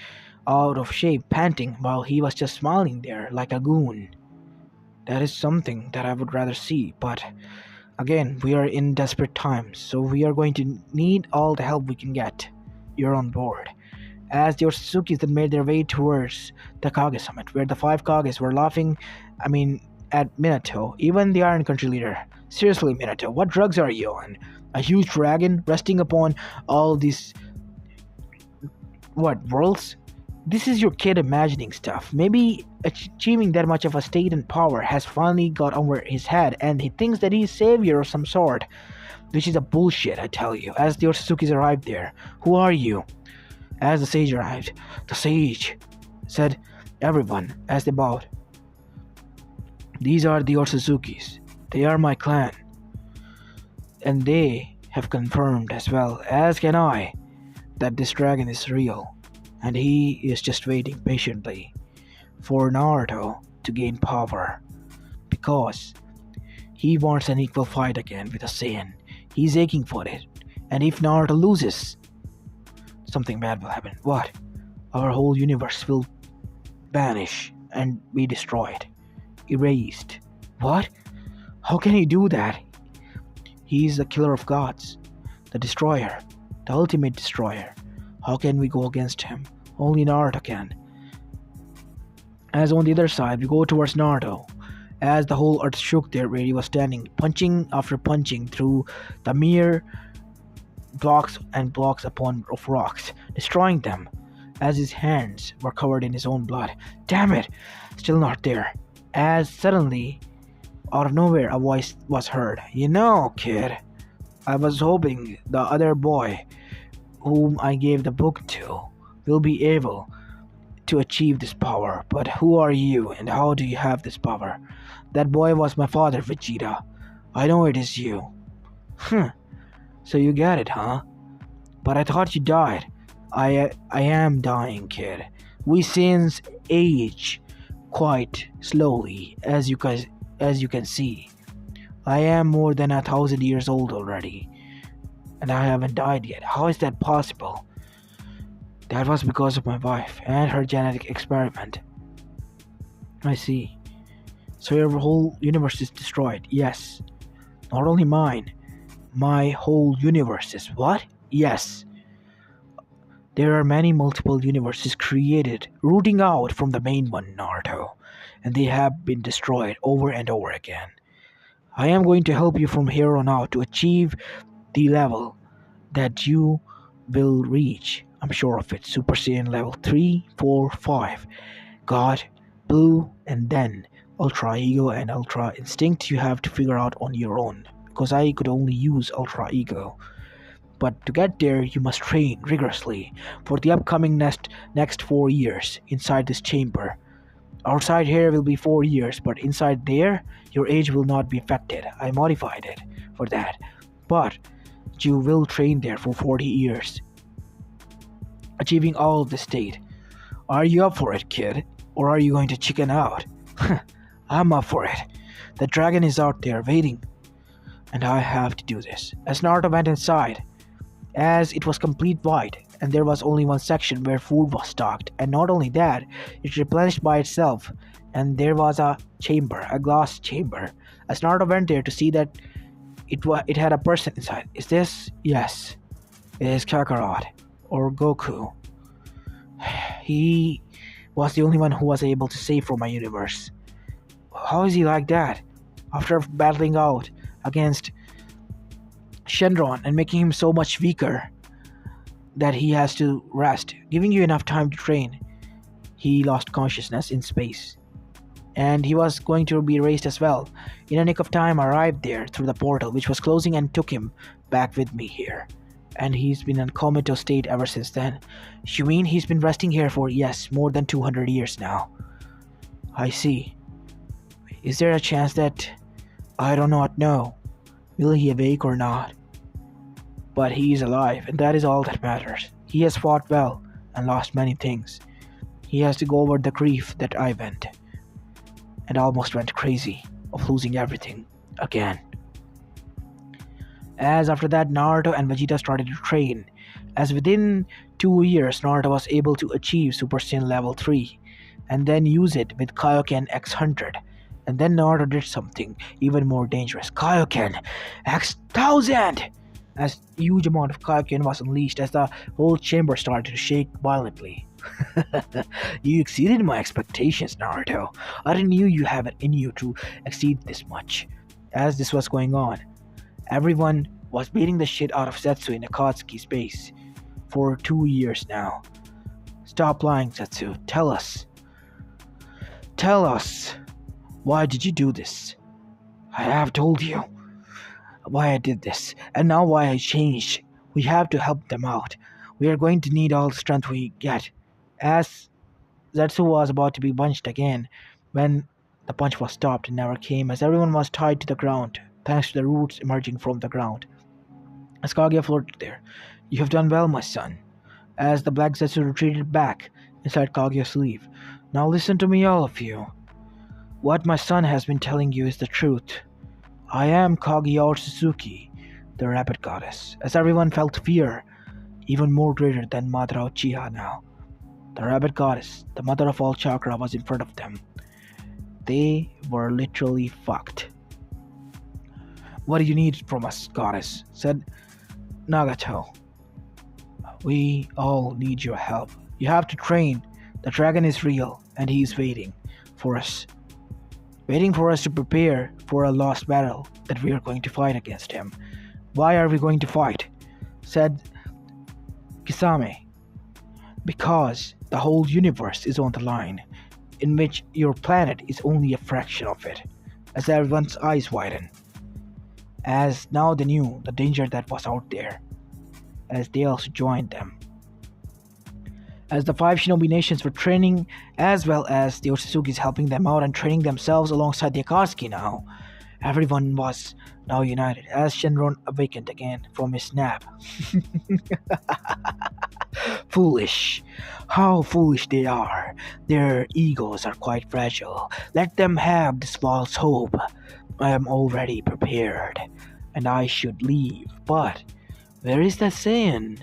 Speaker 1: out of shape, panting, while he was just smiling there like a goon. That is something that I would rather see, but again, we are in desperate times, so we are going to need all the help we can get. You're on board. As the Otsuzukis then made their way towards the Kage Summit, where the five Kages were laughing, at Minato, even the Iron Country leader. Seriously, Minato, what drugs are you on? A huge dragon resting upon all these worlds? This is your kid imagining stuff. Maybe achieving that much of a state and power has finally got over his head and he thinks that he's savior of some sort. Which is a bullshit, I tell you. As the Otsuzukis arrived there, who are you? As the sage arrived, the sage said everyone as they bowed. These are the Otsuzukis. They are my clan. And they have confirmed as well, as can I, that this dragon is real. And he is just waiting patiently for Naruto to gain power. Because he wants an equal fight again with a Saiyan. He's aching for it. And if Naruto loses, something bad will happen. What? Our whole universe will vanish and be destroyed. Erased. What? How can he do that? He's the killer of gods. The destroyer. The ultimate destroyer. How can we go against him? Only Naruto can. As on the other side, we go towards Naruto. As the whole earth shook there where he was standing, punching after punching through the mere blocks and blocks upon of rocks, destroying them, as his hands were covered in his own blood. Damn it! Still not there. As suddenly, out of nowhere, a voice was heard. You know, kid, I was hoping the other boy whom I gave the book to will be able to achieve this power. But who are you and how do you have this power? That boy was my father, Vegeta. I know it is you. So you got it, huh? But I thought you died. I am dying, kid. We Saiyans age quite slowly, as you can see. I am more than 1,000 years old already, and I haven't died yet. How is that possible? That was because of my wife and her genetic experiment. I see. So your whole universe is destroyed? Yes. Not only mine. My whole universe is what? Yes. There are many multiple universes created, rooting out from the main one, Naruto, and they have been destroyed over and over again. I am going to help you from here on out to achieve the level that you will reach. I'm sure of it. Super Saiyan level 3, 4, 5. God, Blue, and then Ultra Ego and Ultra Instinct you have to figure out on your own. Because I could only use Ultra Ego. But to get there, you must train rigorously for the upcoming next 4 years inside this chamber. Outside here will be 4 years, but inside there, your age will not be affected. I modified it for that. But you will train there for 40 years, achieving all of the state. Are you up for it, kid? Or are you going to chicken out? I'm up for it. The dragon is out there waiting, and I have to do this. As Naruto went inside, as it was complete white, and there was only one section where food was stocked, and not only that, it replenished by itself, and there was a chamber, a glass chamber. As Naruto went there to see that it had a person inside. Is this? Yes. It is Kakarot, or Goku. He was the only one who was able to save from my universe. How is he like that? After battling out against Shenron and making him so much weaker that he has to rest, giving you enough time to train, he lost consciousness in space. And he was going to be erased as well. In a nick of time, I arrived there through the portal, which was closing, and took him back with me here. And he's been in comatose state ever since then. You mean he's been resting here for, yes, more than 200 years now? I see. Is there a chance that... I do not know. Will he awake or not? But he is alive, and that is all that matters. He has fought well, and lost many things. He has to go over the grief that I went. And almost went crazy of losing everything again. As after that, Naruto and Vegeta started to train. As within 2 years, Naruto was able to achieve Super Saiyan level 3, and then use it with Kaioken X100. And then Naruto did something even more dangerous. Kaioken X1000! As a huge amount of Kaioken was unleashed as the whole chamber started to shake violently. You exceeded my expectations, Naruto. I didn't knew you have it in you to exceed this much. As this was going on, everyone was beating the shit out of Setsu in Akatsuki's base for 2 years now. Stop lying, Setsu. Tell us. Tell us. Why did you do this? I have told you why I did this, and now why I changed. We have to help them out. We are going to need all the strength we get. As Zetsu was about to be punched again, when the punch was stopped and never came, as everyone was tied to the ground, thanks to the roots emerging from the ground. As Kaguya floated there, you have done well, my son. As the black Zetsu retreated back inside Kaguya's sleeve. Now listen to me, all of you. What my son has been telling you is the truth. I am Kaguya Otsutsuki, the Rabbit Goddess, as everyone felt fear, even more greater than Mother Uchiha now. The Rabbit Goddess, the mother of all chakra, was in front of them. They were literally fucked. What do you need from us, Goddess? Said Nagato. We all need your help. You have to train. The dragon is real, and he is waiting for us. Waiting for us to prepare for a lost battle that we are going to fight against him. Why are we going to fight? Said Kisame. Because the whole universe is on the line, in which your planet is only a fraction of it, as everyone's eyes widen. As now they knew the danger that was out there, as they also joined them. As the 5 shinobi nations were training, as well as the Otsutsuki's helping them out and training themselves alongside the Akatsuki now, everyone was now united, as Shenron awakened again from his nap. Foolish. How foolish they are. Their egos are quite fragile. Let them have this false hope. I am already prepared, and I should leave. But where is that Saiyan?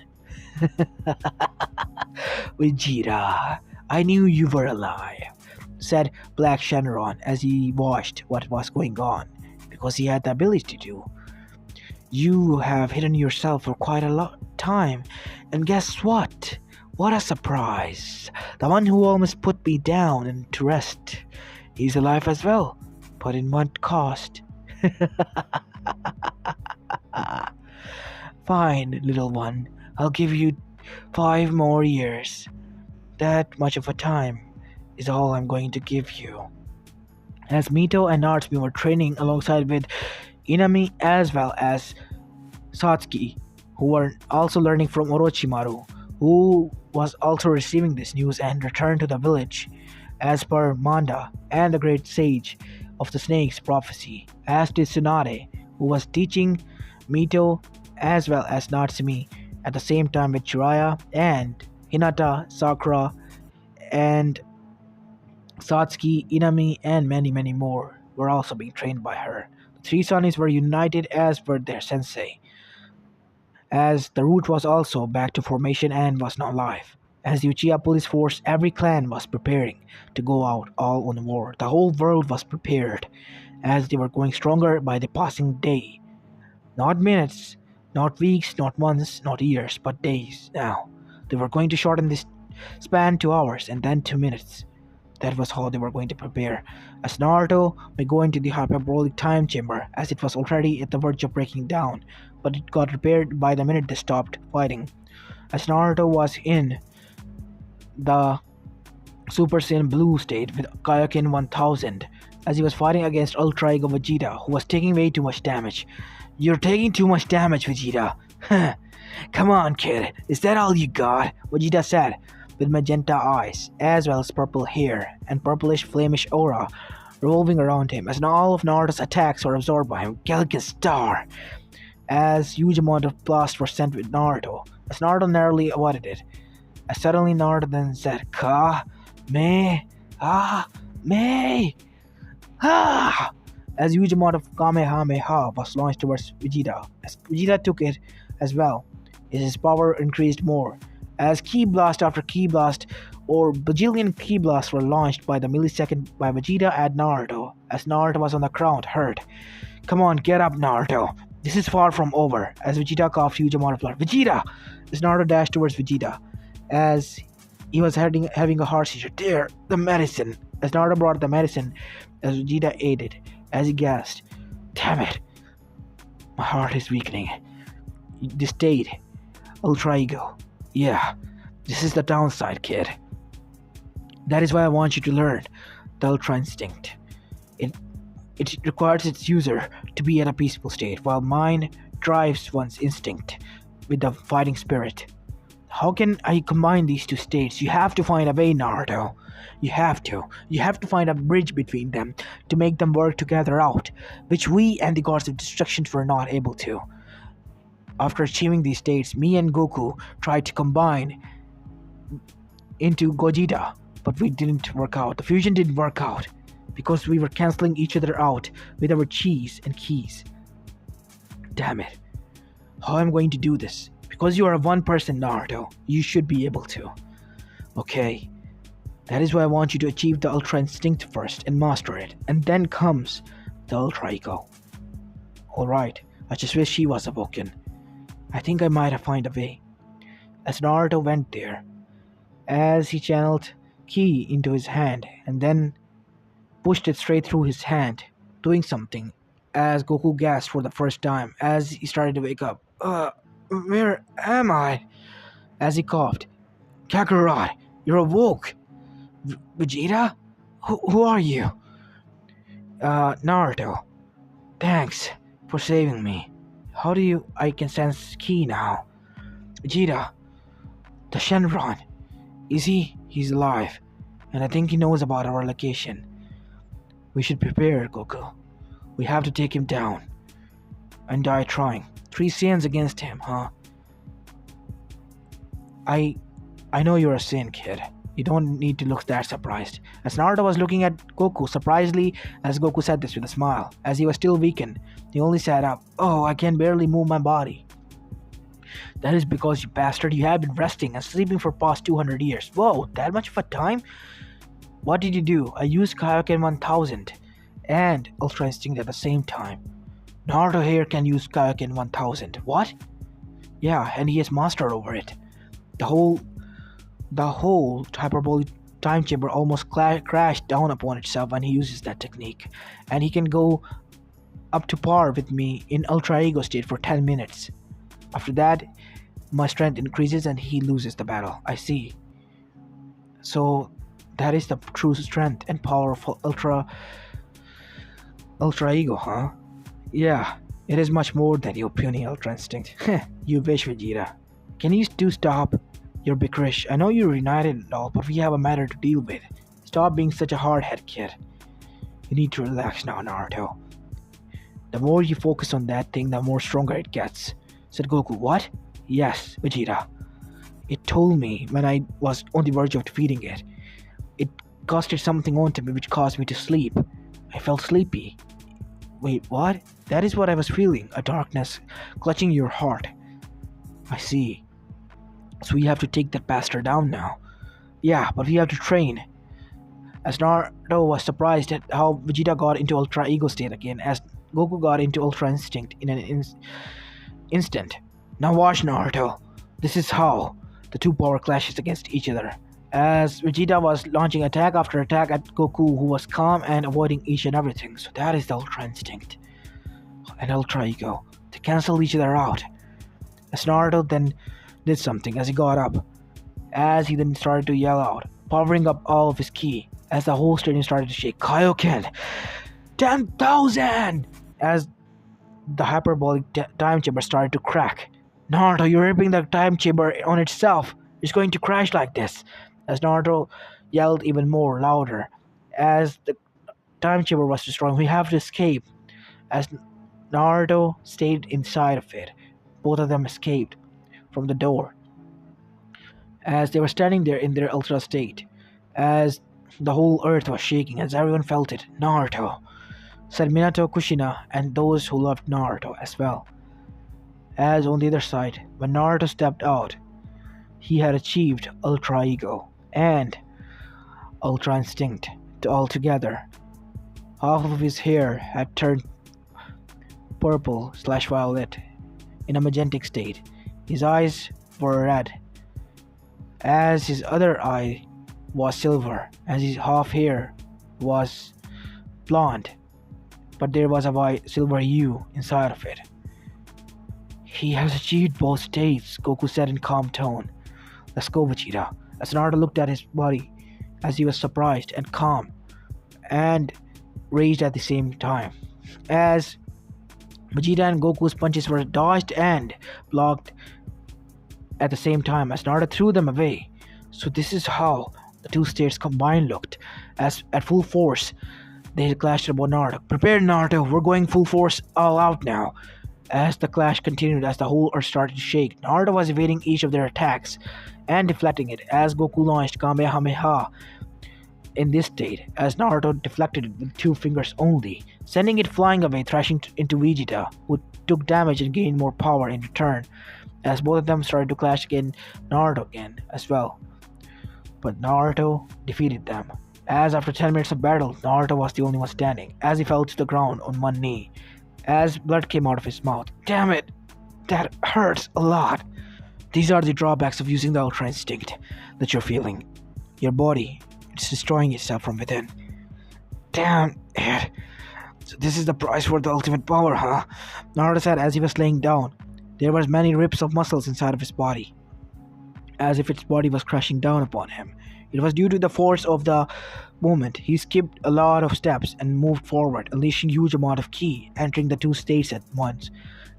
Speaker 1: Vegeta, I knew you were alive, said Black Shenron as he watched what was going on, because he had the ability to. You have hidden yourself for quite a long time, and guess what? What a surprise! The one who almost put me down and to rest. He's alive as well, but in what cost? Fine, little one. I'll give you 5 more years. That much of a time is all I'm going to give you. As Mito and Natsumi were training alongside with Inami as well as Satsuki, who were also learning from Orochimaru, who was also receiving this news and returned to the village, as per Manda and the great sage of the snake's prophecy, as did Tsunade, who was teaching Mito as well as Natsumi at the same time with Jiraiya and Hinata, Sakura, and Satsuki, Inami, and many, many more were also being trained by her. The three Sanis were united as per their sensei, as the route was also back to formation and was not live. As the Uchiha police force, every clan was preparing to go out all on war. The whole world was prepared, as they were going stronger by the passing day. Not minutes, not weeks, not months, not years, but days now. They were going to shorten this span to hours and then 2 minutes. That was how they were going to prepare. As Naruto may go into the hyperbolic time chamber, as it was already at the verge of breaking down, but it got repaired by the minute they stopped fighting. As Naruto was in the Super Saiyan Blue state with Kaioken 1000, as he was fighting against Ultra Ego Vegeta, who was taking way too much damage. You're taking too much damage, Vegeta. Come on, kid. Is that all you got? Vegeta said, with magenta eyes, as well as purple hair and purplish flamish aura revolving around him, as all of Naruto's attacks were absorbed by him. Gilligan Star! As huge amount of blasts were sent with Naruto, as Naruto narrowly avoided it. As suddenly Naruto then said, Me! Ah! As huge amount of Kamehameha was launched towards Vegeta, as Vegeta took it as well, his power increased more, as Ki Blast after Ki Blast or bajillion Ki Blasts were launched by the millisecond by Vegeta and Naruto, as Naruto was on the ground, hurt. Come on, get up, Naruto. This is far from over, as Vegeta coughed huge amount of blood. Vegeta! As Naruto dashed towards Vegeta, as he was having a heart seizure. There, the medicine. As Naruto brought the medicine, as Vegeta ate it, as he gasped. Damn it. My heart is weakening. The state. Ultra Ego. Yeah, this is the downside, kid. That is why I want you to learn the Ultra Instinct. It requires its user to be at a peaceful state, while mine drives one's instinct with the fighting spirit. How can I combine these two states? You have to find a way, Naruto. You have to. You have to find a bridge between them to make them work together out, which we and the gods of destruction were not able to. After achieving these states, me and Goku tried to combine into Gogeta, but we didn't work out. The fusion didn't work out because we were cancelling each other out with our chis and keys. Damn it. How am I going to do this? Because you are a one person, Naruto, you should be able to. Okay. That is why I want you to achieve the Ultra Instinct first and master it, and then comes the Ultra Ego. Alright, I just wish he was awoken. I think I might have found a way. As Naruto went there, as he channeled Ki into his hand and then pushed it straight through his hand, doing something, as Goku gasped for the first time as he started to wake up. Where am I? As he coughed. Kakarot, you're awoke. Vegeta? Who are you? Naruto. Thanks for saving me. How do you... I can sense Ki now. Vegeta. The Shenron. Is he? He's alive. And I think he knows about our location. We should prepare, Goku. We have to take him down. And die trying. 3 Saiyans against him, huh? I know you're a Saiyan, kid. You don't need to look that surprised. As Naruto was looking at Goku surprisingly, as Goku said this with a smile, as he was still weakened, he only sat up. Oh, I can barely move my body. That is because, you bastard, you have been resting and sleeping for past 200 years. Whoa, that much of a time? What did you do? I used Kaioken 1000 and Ultra Instinct at the same time. Naruto here can use Kaioken 1000. What? Yeah, and he has mastered over it. The whole hyperbolic time chamber almost crashed down upon itself when he uses that technique. And he can go up to par with me in Ultra Ego state for 10 minutes. After that, my strength increases and he loses the battle. I see. So that is the true strength and power of Ultra Ego, huh? Yeah, it is much more than your puny Ultra Instinct. You wish, Vegeta. Can you do stop? You're bickerish. I know you're united and all, but we have a matter to deal with. Stop being such a hard-head kid. You need to relax now, Naruto. The more you focus on that thing, the more stronger it gets, said Goku. What? Yes, Vegeta. It told me when I was on the verge of defeating it. It casted something onto me which caused me to sleep. I felt sleepy. Wait, what? That is what I was feeling, a darkness clutching your heart. I see. So we have to take that bastard down now. Yeah, but we have to train. As Naruto was surprised at how Vegeta got into Ultra Ego state again, as Goku got into Ultra Instinct in an instant. Now watch, Naruto. This is how the two power clashes against each other. As Vegeta was launching attack after attack at Goku, who was calm and avoiding each and everything. So that is the Ultra Instinct and Ultra Ego. They cancel each other out. As Naruto then did something as he got up. As he then started to yell out, powering up all of his ki. As the whole stadium started to shake. Kaioken! 10,000! As the hyperbolic time chamber started to crack. Naruto, you're ripping the time chamber on itself. It's going to crash like this. As Naruto yelled even more louder. As the time chamber was destroying, we have to escape. As Naruto stayed inside of it, both of them escaped from the door. As they were standing there in their ultra state, as the whole earth was shaking, as everyone felt it, Naruto, said Minato, Kushina, and those who loved Naruto as well. As on the other side, when Naruto stepped out, he had achieved Ultra Ego and Ultra Instinct all together. Half of his hair had turned purple/violet in a magentic state. His eyes were red, as his other eye was silver, as his half hair was blonde, but there was a white silver hue inside of it. He has achieved both states, Goku said in calm tone. Let's go, Vegeta. As Naruto looked at his body, as he was surprised and calm, and raged at the same time. As Vegeta and Goku's punches were dodged and blocked at the same time, as Naruto threw them away. So this is how the two states combined looked, as at full force they had clashed about Naruto. Prepare, Naruto, we're going full force all out now. As the clash continued, as the whole earth started to shake, Naruto was evading each of their attacks and deflecting it, as Goku launched Kamehameha in this state, as Naruto deflected it with 2 fingers only, sending it flying away, thrashing into Vegeta, who took damage and gained more power in return, as both of them started to clash against Naruto again as well. But Naruto defeated them, as after 10 minutes of battle, Naruto was the only one standing, as he fell to the ground on one knee, as blood came out of his mouth. Damn it, that hurts a lot. These are the drawbacks of using the Ultra Instinct that you're feeling. Your body is destroying itself from within. Damn it. So this is the price for the ultimate power, huh? Naruto said as he was laying down. There were many rips of muscles inside of his body, as if its body was crashing down upon him. It was due to the force of the movement. He skipped a lot of steps and moved forward, unleashing huge amount of ki, entering the two states at once,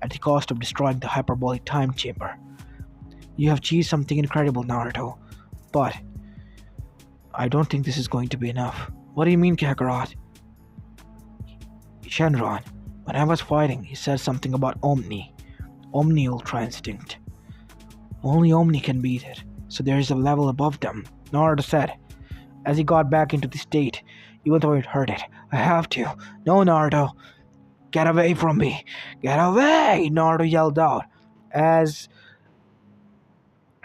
Speaker 1: at the cost of destroying the hyperbolic time chamber. You have achieved something incredible, Naruto, but I don't think this is going to be enough. What do you mean, Kakarot? Shenron, when I was fighting, he said something about Omni Ultra Instinct. Only Omni can beat it, so there is a level above them, Naruto said, as he got back into the state, even though it hurt it. I have to. No, Naruto. Get away from me. Get away, Naruto yelled out, as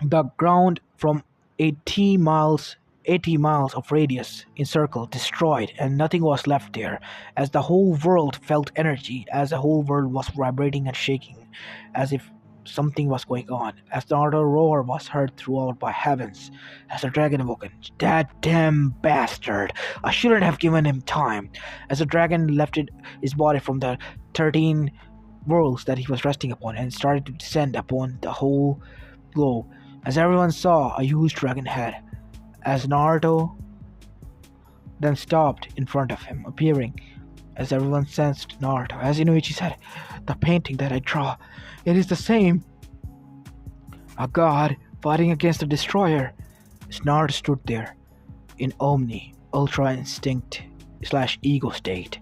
Speaker 1: the ground from 80 miles of radius encircled, destroyed, and nothing was left there, as the whole world felt energy, as the whole world was vibrating and shaking, as if something was going on, as the Naruto roar was heard throughout by heavens, as the dragon awoken. That damn bastard! I shouldn't have given him time. As the dragon lifted his body from the 13 worlds that he was resting upon and started to descend upon the whole globe, as everyone saw a huge dragon head, as Naruto then stopped in front of him, appearing as everyone sensed Naruto. As Inuichi said, the painting that I draw, it is the same. A god fighting against a destroyer. As Naruto stood there, in Omni, Ultra Instinct / Ego state.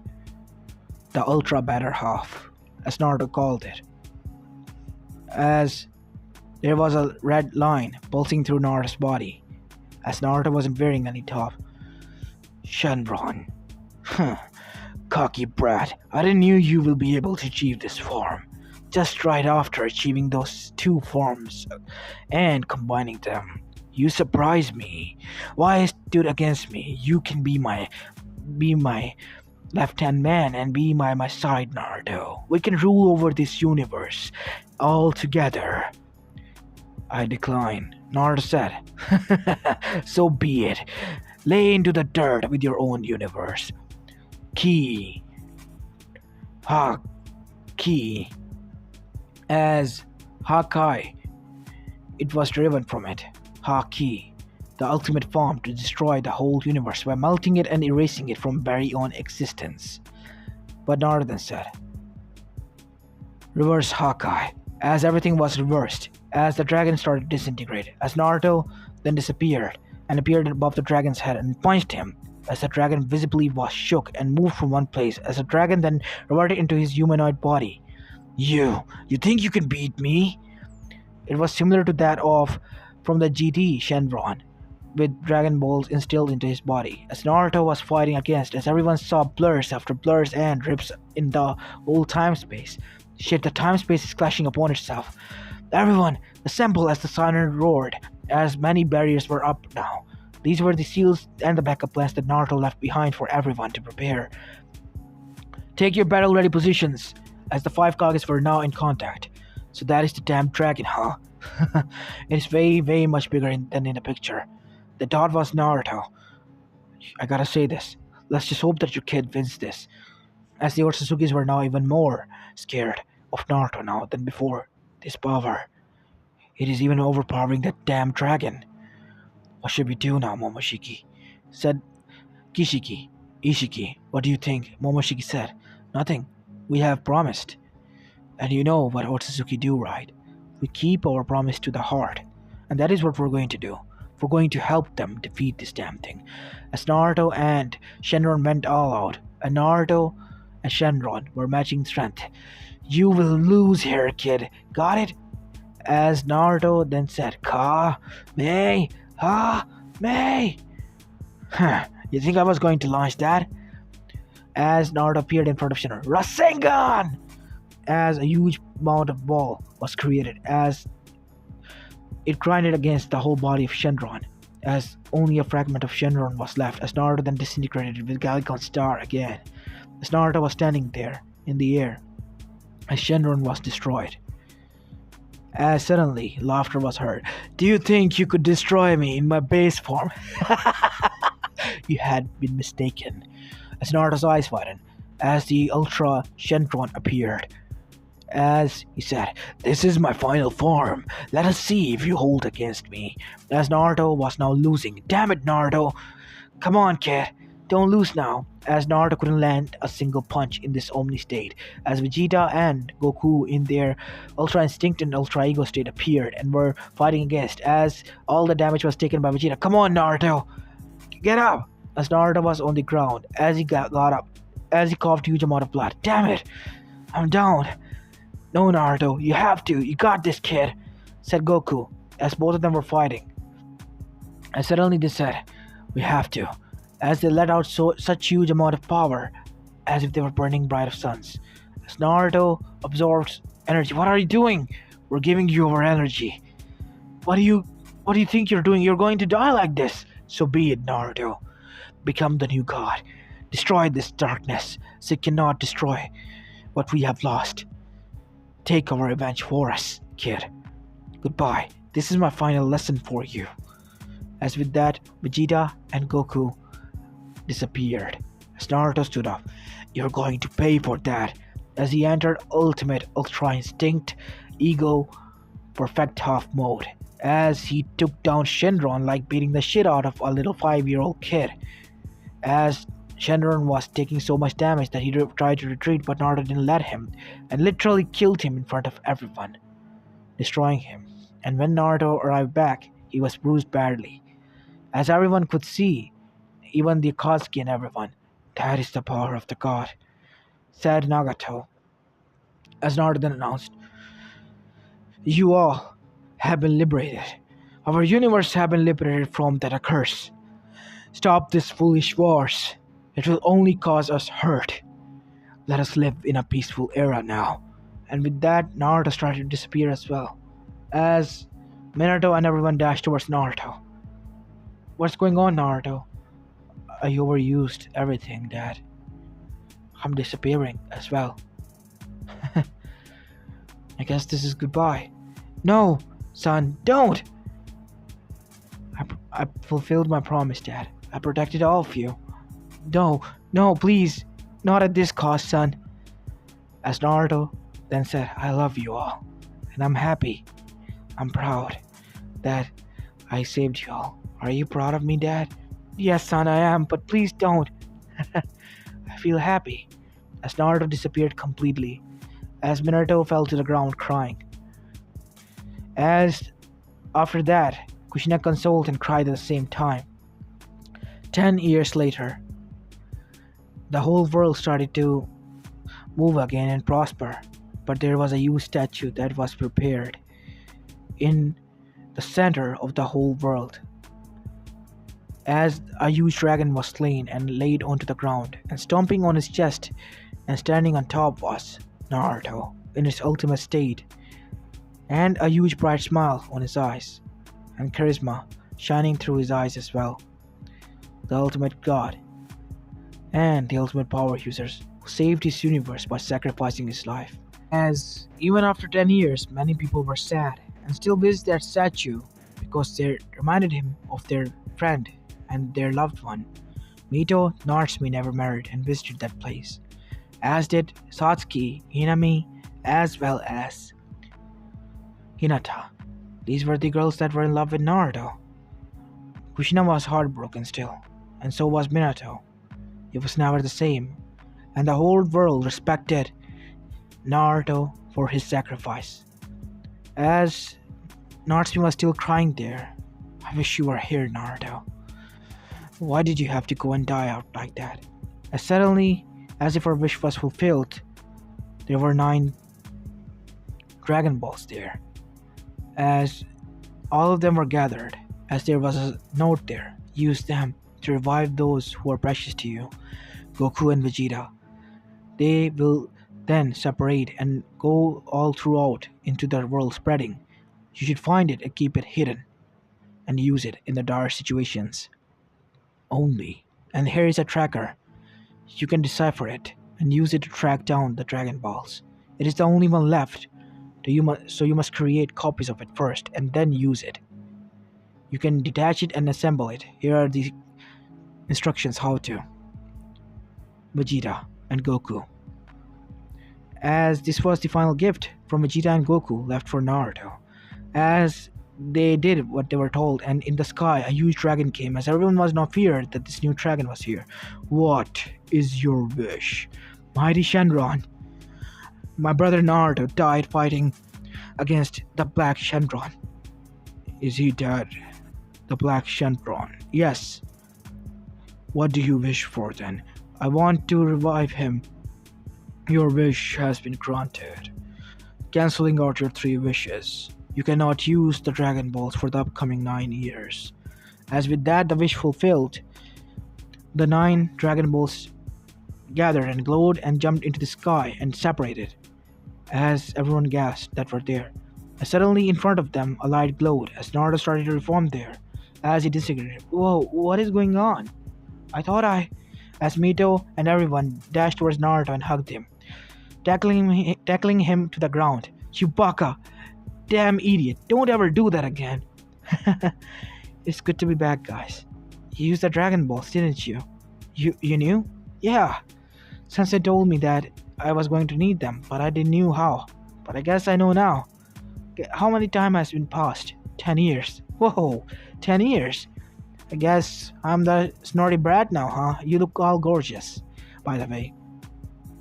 Speaker 1: The Ultra Better Half, as Naruto called it. As there was a red line pulsing through Naruto's body, as Naruto wasn't wearing any top. Shenron. Huh. Cocky brat, I didn't knew you will be able to achieve this form. Just right after achieving those two forms and combining them. You surprise me. Why stood against me? You can be my left-hand man and be my side, Naruto. We can rule over this universe all together. I decline, Naruto said. So be it. Lay into the dirt with your own universe. Ki. As Hakai, it was driven from it. Haki, the ultimate form to destroy the whole universe by melting it and erasing it from very own existence. But Naruto then said, Reverse Hakai, as everything was reversed, as the dragon started to disintegrate, as Naruto then disappeared and appeared above the dragon's head and punched him, as the dragon visibly was shook and moved from one place, as the dragon then reverted into his humanoid body. You think you can beat me? It was similar to that of from the GT Shenron, with Dragon Balls instilled into his body, as Naruto was fighting against, as everyone saw blurs after blurs and rips in the whole time-space. Shit, the time-space is clashing upon itself. Everyone, assemble as the siren roared, as many barriers were up now. These were the seals and the backup plans that Naruto left behind for everyone to prepare. Take your battle-ready positions, as the 5 Kages were now in contact. So that is the damn dragon, huh? It is way, way much bigger than in the picture. The dot was Naruto. I gotta say this. Let's just hope that your kid wins this. As the Otsuzukis were now even more scared of Naruto now than before. This power. It is even overpowering that damn dragon. What should we do now, Momoshiki? Said Kishiki. Ishiki, what do you think? Momoshiki said. Nothing. We have promised. And you know what Otsutsuki do, right? We keep our promise to the heart. And that is what we're going to do. We're going to help them defeat this damn thing. As Naruto and Shenron went all out, and Naruto and Shenron were matching strength. You will lose here, kid. Got it? As Naruto then said, May. Huh, you think I was going to launch that? As Naruto appeared in front of Shenron, Rasengan! As a huge amount of ball was created, as it grinded against the whole body of Shenron, as only a fragment of Shenron was left, as Naruto then disintegrated with Gallicon's star again, as Naruto was standing there in the air, as Shenron was destroyed. As suddenly, laughter was heard. Do you think you could destroy me in my base form? You had been mistaken. As Naruto's eyes widened, as the Ultra Shenron appeared, as he said, This is my final form. Let us see if you hold against me. As Naruto was now losing. Damn it, Naruto. Come on, kid. Don't lose now. As Naruto couldn't land a single punch in this Omni state. As Vegeta and Goku in their Ultra Instinct and Ultra Ego state appeared and were fighting against. As all the damage was taken by Vegeta. Come on, Naruto. Get up. As Naruto was on the ground. As he got up. As he coughed a huge amount of blood. Damn it. I'm down. No, Naruto, you have to. You got this, kid, said Goku, as both of them were fighting. And suddenly they said, We have to, as they let out such huge amount of power, as if they were burning bright of suns. As Naruto absorbs energy. What are you doing? We're giving you our energy. What do you think you're doing? You're going to die like this. So be it, Naruto. Become the new god. Destroy this darkness, so it cannot destroy what we have lost. Take our revenge for us. Kid, goodbye. This is my final lesson for you. As with that, Vegeta and Goku disappeared. As Naruto stood up, "You're going to pay for that." As he entered Ultimate Ultra Instinct Ego Perfect Half mode, as he took down Shenron like beating the shit out of a little 5-year-old kid. As Shenron was taking so much damage that he tried to retreat, but Naruto didn't let him, and literally killed him in front of everyone, destroying him. And when Naruto arrived back, he was bruised badly. As everyone could see, even the Akatsuki and everyone, "That is the power of the god," said Nagato. As Naruto then announced, "You all have been liberated. Our universe have been liberated from that curse. Stop this foolish wars. It will only cause us hurt. Let us live in a peaceful era now." And with that, Naruto started to disappear as well. As Minato and everyone dashed towards Naruto. "What's going on, Naruto?" "I overused everything, Dad. I'm disappearing as well." "I guess this is goodbye." "No, son, don't!" I fulfilled my promise, Dad. I protected all of you." "No, no, please. Not at this cost, son." As Naruto then said, "I love you all. And I'm happy. I'm proud that I saved you all. Are you proud of me, Dad?" "Yes, son, I am, but please don't." "I feel happy." As Naruto disappeared completely, as Minato fell to the ground crying. As after that, Kushina consoled and cried at the same time. 10 years later, the whole world started to move again and prosper, but there was a huge statue that was prepared in the center of the whole world. As a huge dragon was slain and laid onto the ground, and stomping on his chest and standing on top was Naruto in his ultimate state, and a huge bright smile on his eyes, and charisma shining through his eyes as well. The ultimate god, and the ultimate power users who saved his universe by sacrificing his life. As even after 10 years, many people were sad and still visit that statue because they reminded him of their friend and their loved one. Mito Natsumi never married and visited that place, as did Satsuki, Hinami, as well as Hinata. These were the girls that were in love with Naruto. Kushina was heartbroken still, and so was Minato. It was never the same, and the whole world respected Naruto for his sacrifice. As Natsumi was still crying there, "I wish you were here, Naruto. Why did you have to go and die out like that?" As suddenly, as if her wish was fulfilled, there were 9 Dragon Balls there. As all of them were gathered, as there was a note there, "Use them to revive those who are precious to you, Goku and Vegeta. They will then separate and go all throughout into the world spreading. You should find it and keep it hidden, and use it in the dire situations only. And here is a tracker. You can decipher it and use it to track down the Dragon Balls. It is the only one left, so you must create copies of it first and then use it. You can detach it and assemble it. Here are the instructions how to." Vegeta and Goku. As this was the final gift from Vegeta and Goku left for Naruto. As they did what they were told, and in the sky a huge dragon came, as everyone was now feared that this new dragon was here. "What is your wish, mighty Shenron? My brother Naruto died fighting against the Black Shenron." "Is he dead? The Black Shenron?" "Yes." "What do you wish for then?" "I want to revive him." "Your wish has been granted. Cancelling out your 3 wishes. You cannot use the Dragon Balls for the upcoming 9 years." As with that, the wish fulfilled, the 9 Dragon Balls gathered and glowed and jumped into the sky and separated, as everyone gasped that were there. And suddenly in front of them a light glowed as Naruto started to reform there, as he disintegrated. "Whoa, what is going on? I thought I..." As Mito and everyone dashed towards Naruto and hugged him, tackling him to the ground. "You baka! damn idiot. Don't ever do that again. It's good to be back, guys. You used the Dragon Balls, didn't you? You knew? Yeah. Sensei told me that I was going to need them, but I didn't knew how. But I guess I know now. How many time has been passed? 10 years. Whoa, 10 years. I guess I'm the snorty brat now, huh? You look all gorgeous. By the way,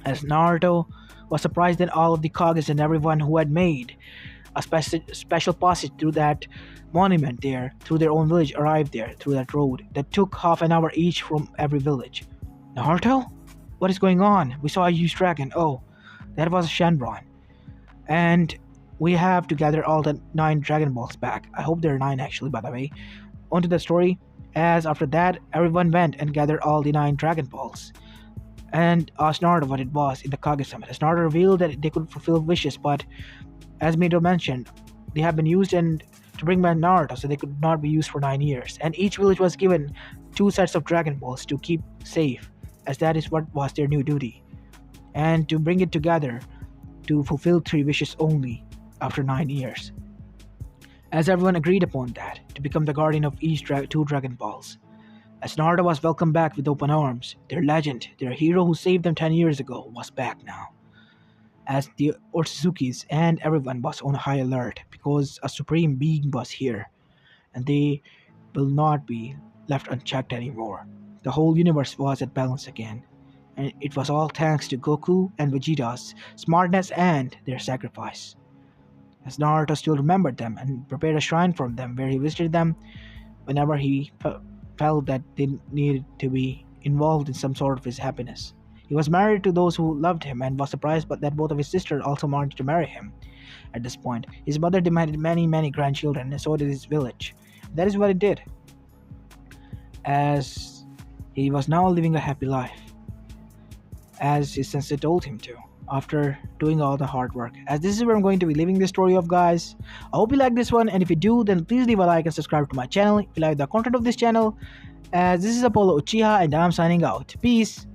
Speaker 1: as Naruto was surprised that all of the Kages and everyone who had made a special passage through that monument there, through their own village, arrived there through that road that took half an hour each from every village. Naruto? What is going on? We saw a huge dragon. Oh, that was a Shenron. And we have to gather all the 9 Dragon Balls back. I hope there are 9 actually, by the way. Onto the story. As after that, everyone went and gathered all the 9 Dragon Balls and asked Naruto what it was in the Kage Summit. As Naruto revealed that they could fulfill wishes, but as Mito mentioned, they have been used and to bring back Naruto, so they could not be used for 9 years. And each village was given 2 sets of Dragon Balls to keep safe, as that is what was their new duty. And to bring it together to fulfill 3 wishes only after 9 years. As everyone agreed upon that, to become the guardian of each 2 Dragon Balls. As Naruto was welcomed back with open arms, their legend, their hero who saved them 10 years ago, was back now. As the Otsuzukis and everyone was on high alert because a supreme being was here, and they will not be left unchecked anymore. The whole universe was at balance again, and it was all thanks to Goku and Vegeta's smartness and their sacrifice. As Naruto still remembered them and prepared a shrine for them where he visited them whenever he felt that they needed to be involved in some sort of his happiness. He was married to those who loved him and was surprised but that both of his sisters also wanted to marry him. At this point, his mother demanded many grandchildren, and so did his village. That is what he did, as he was now living a happy life, as his sensei told him to, after doing all the hard work. As this is where I'm going to be leaving this story off, guys. I hope you like this one, and if you do, then please leave a like and subscribe to my channel if you like the content of this channel. As this is Apollo Uchiha, and I'm signing out. Peace.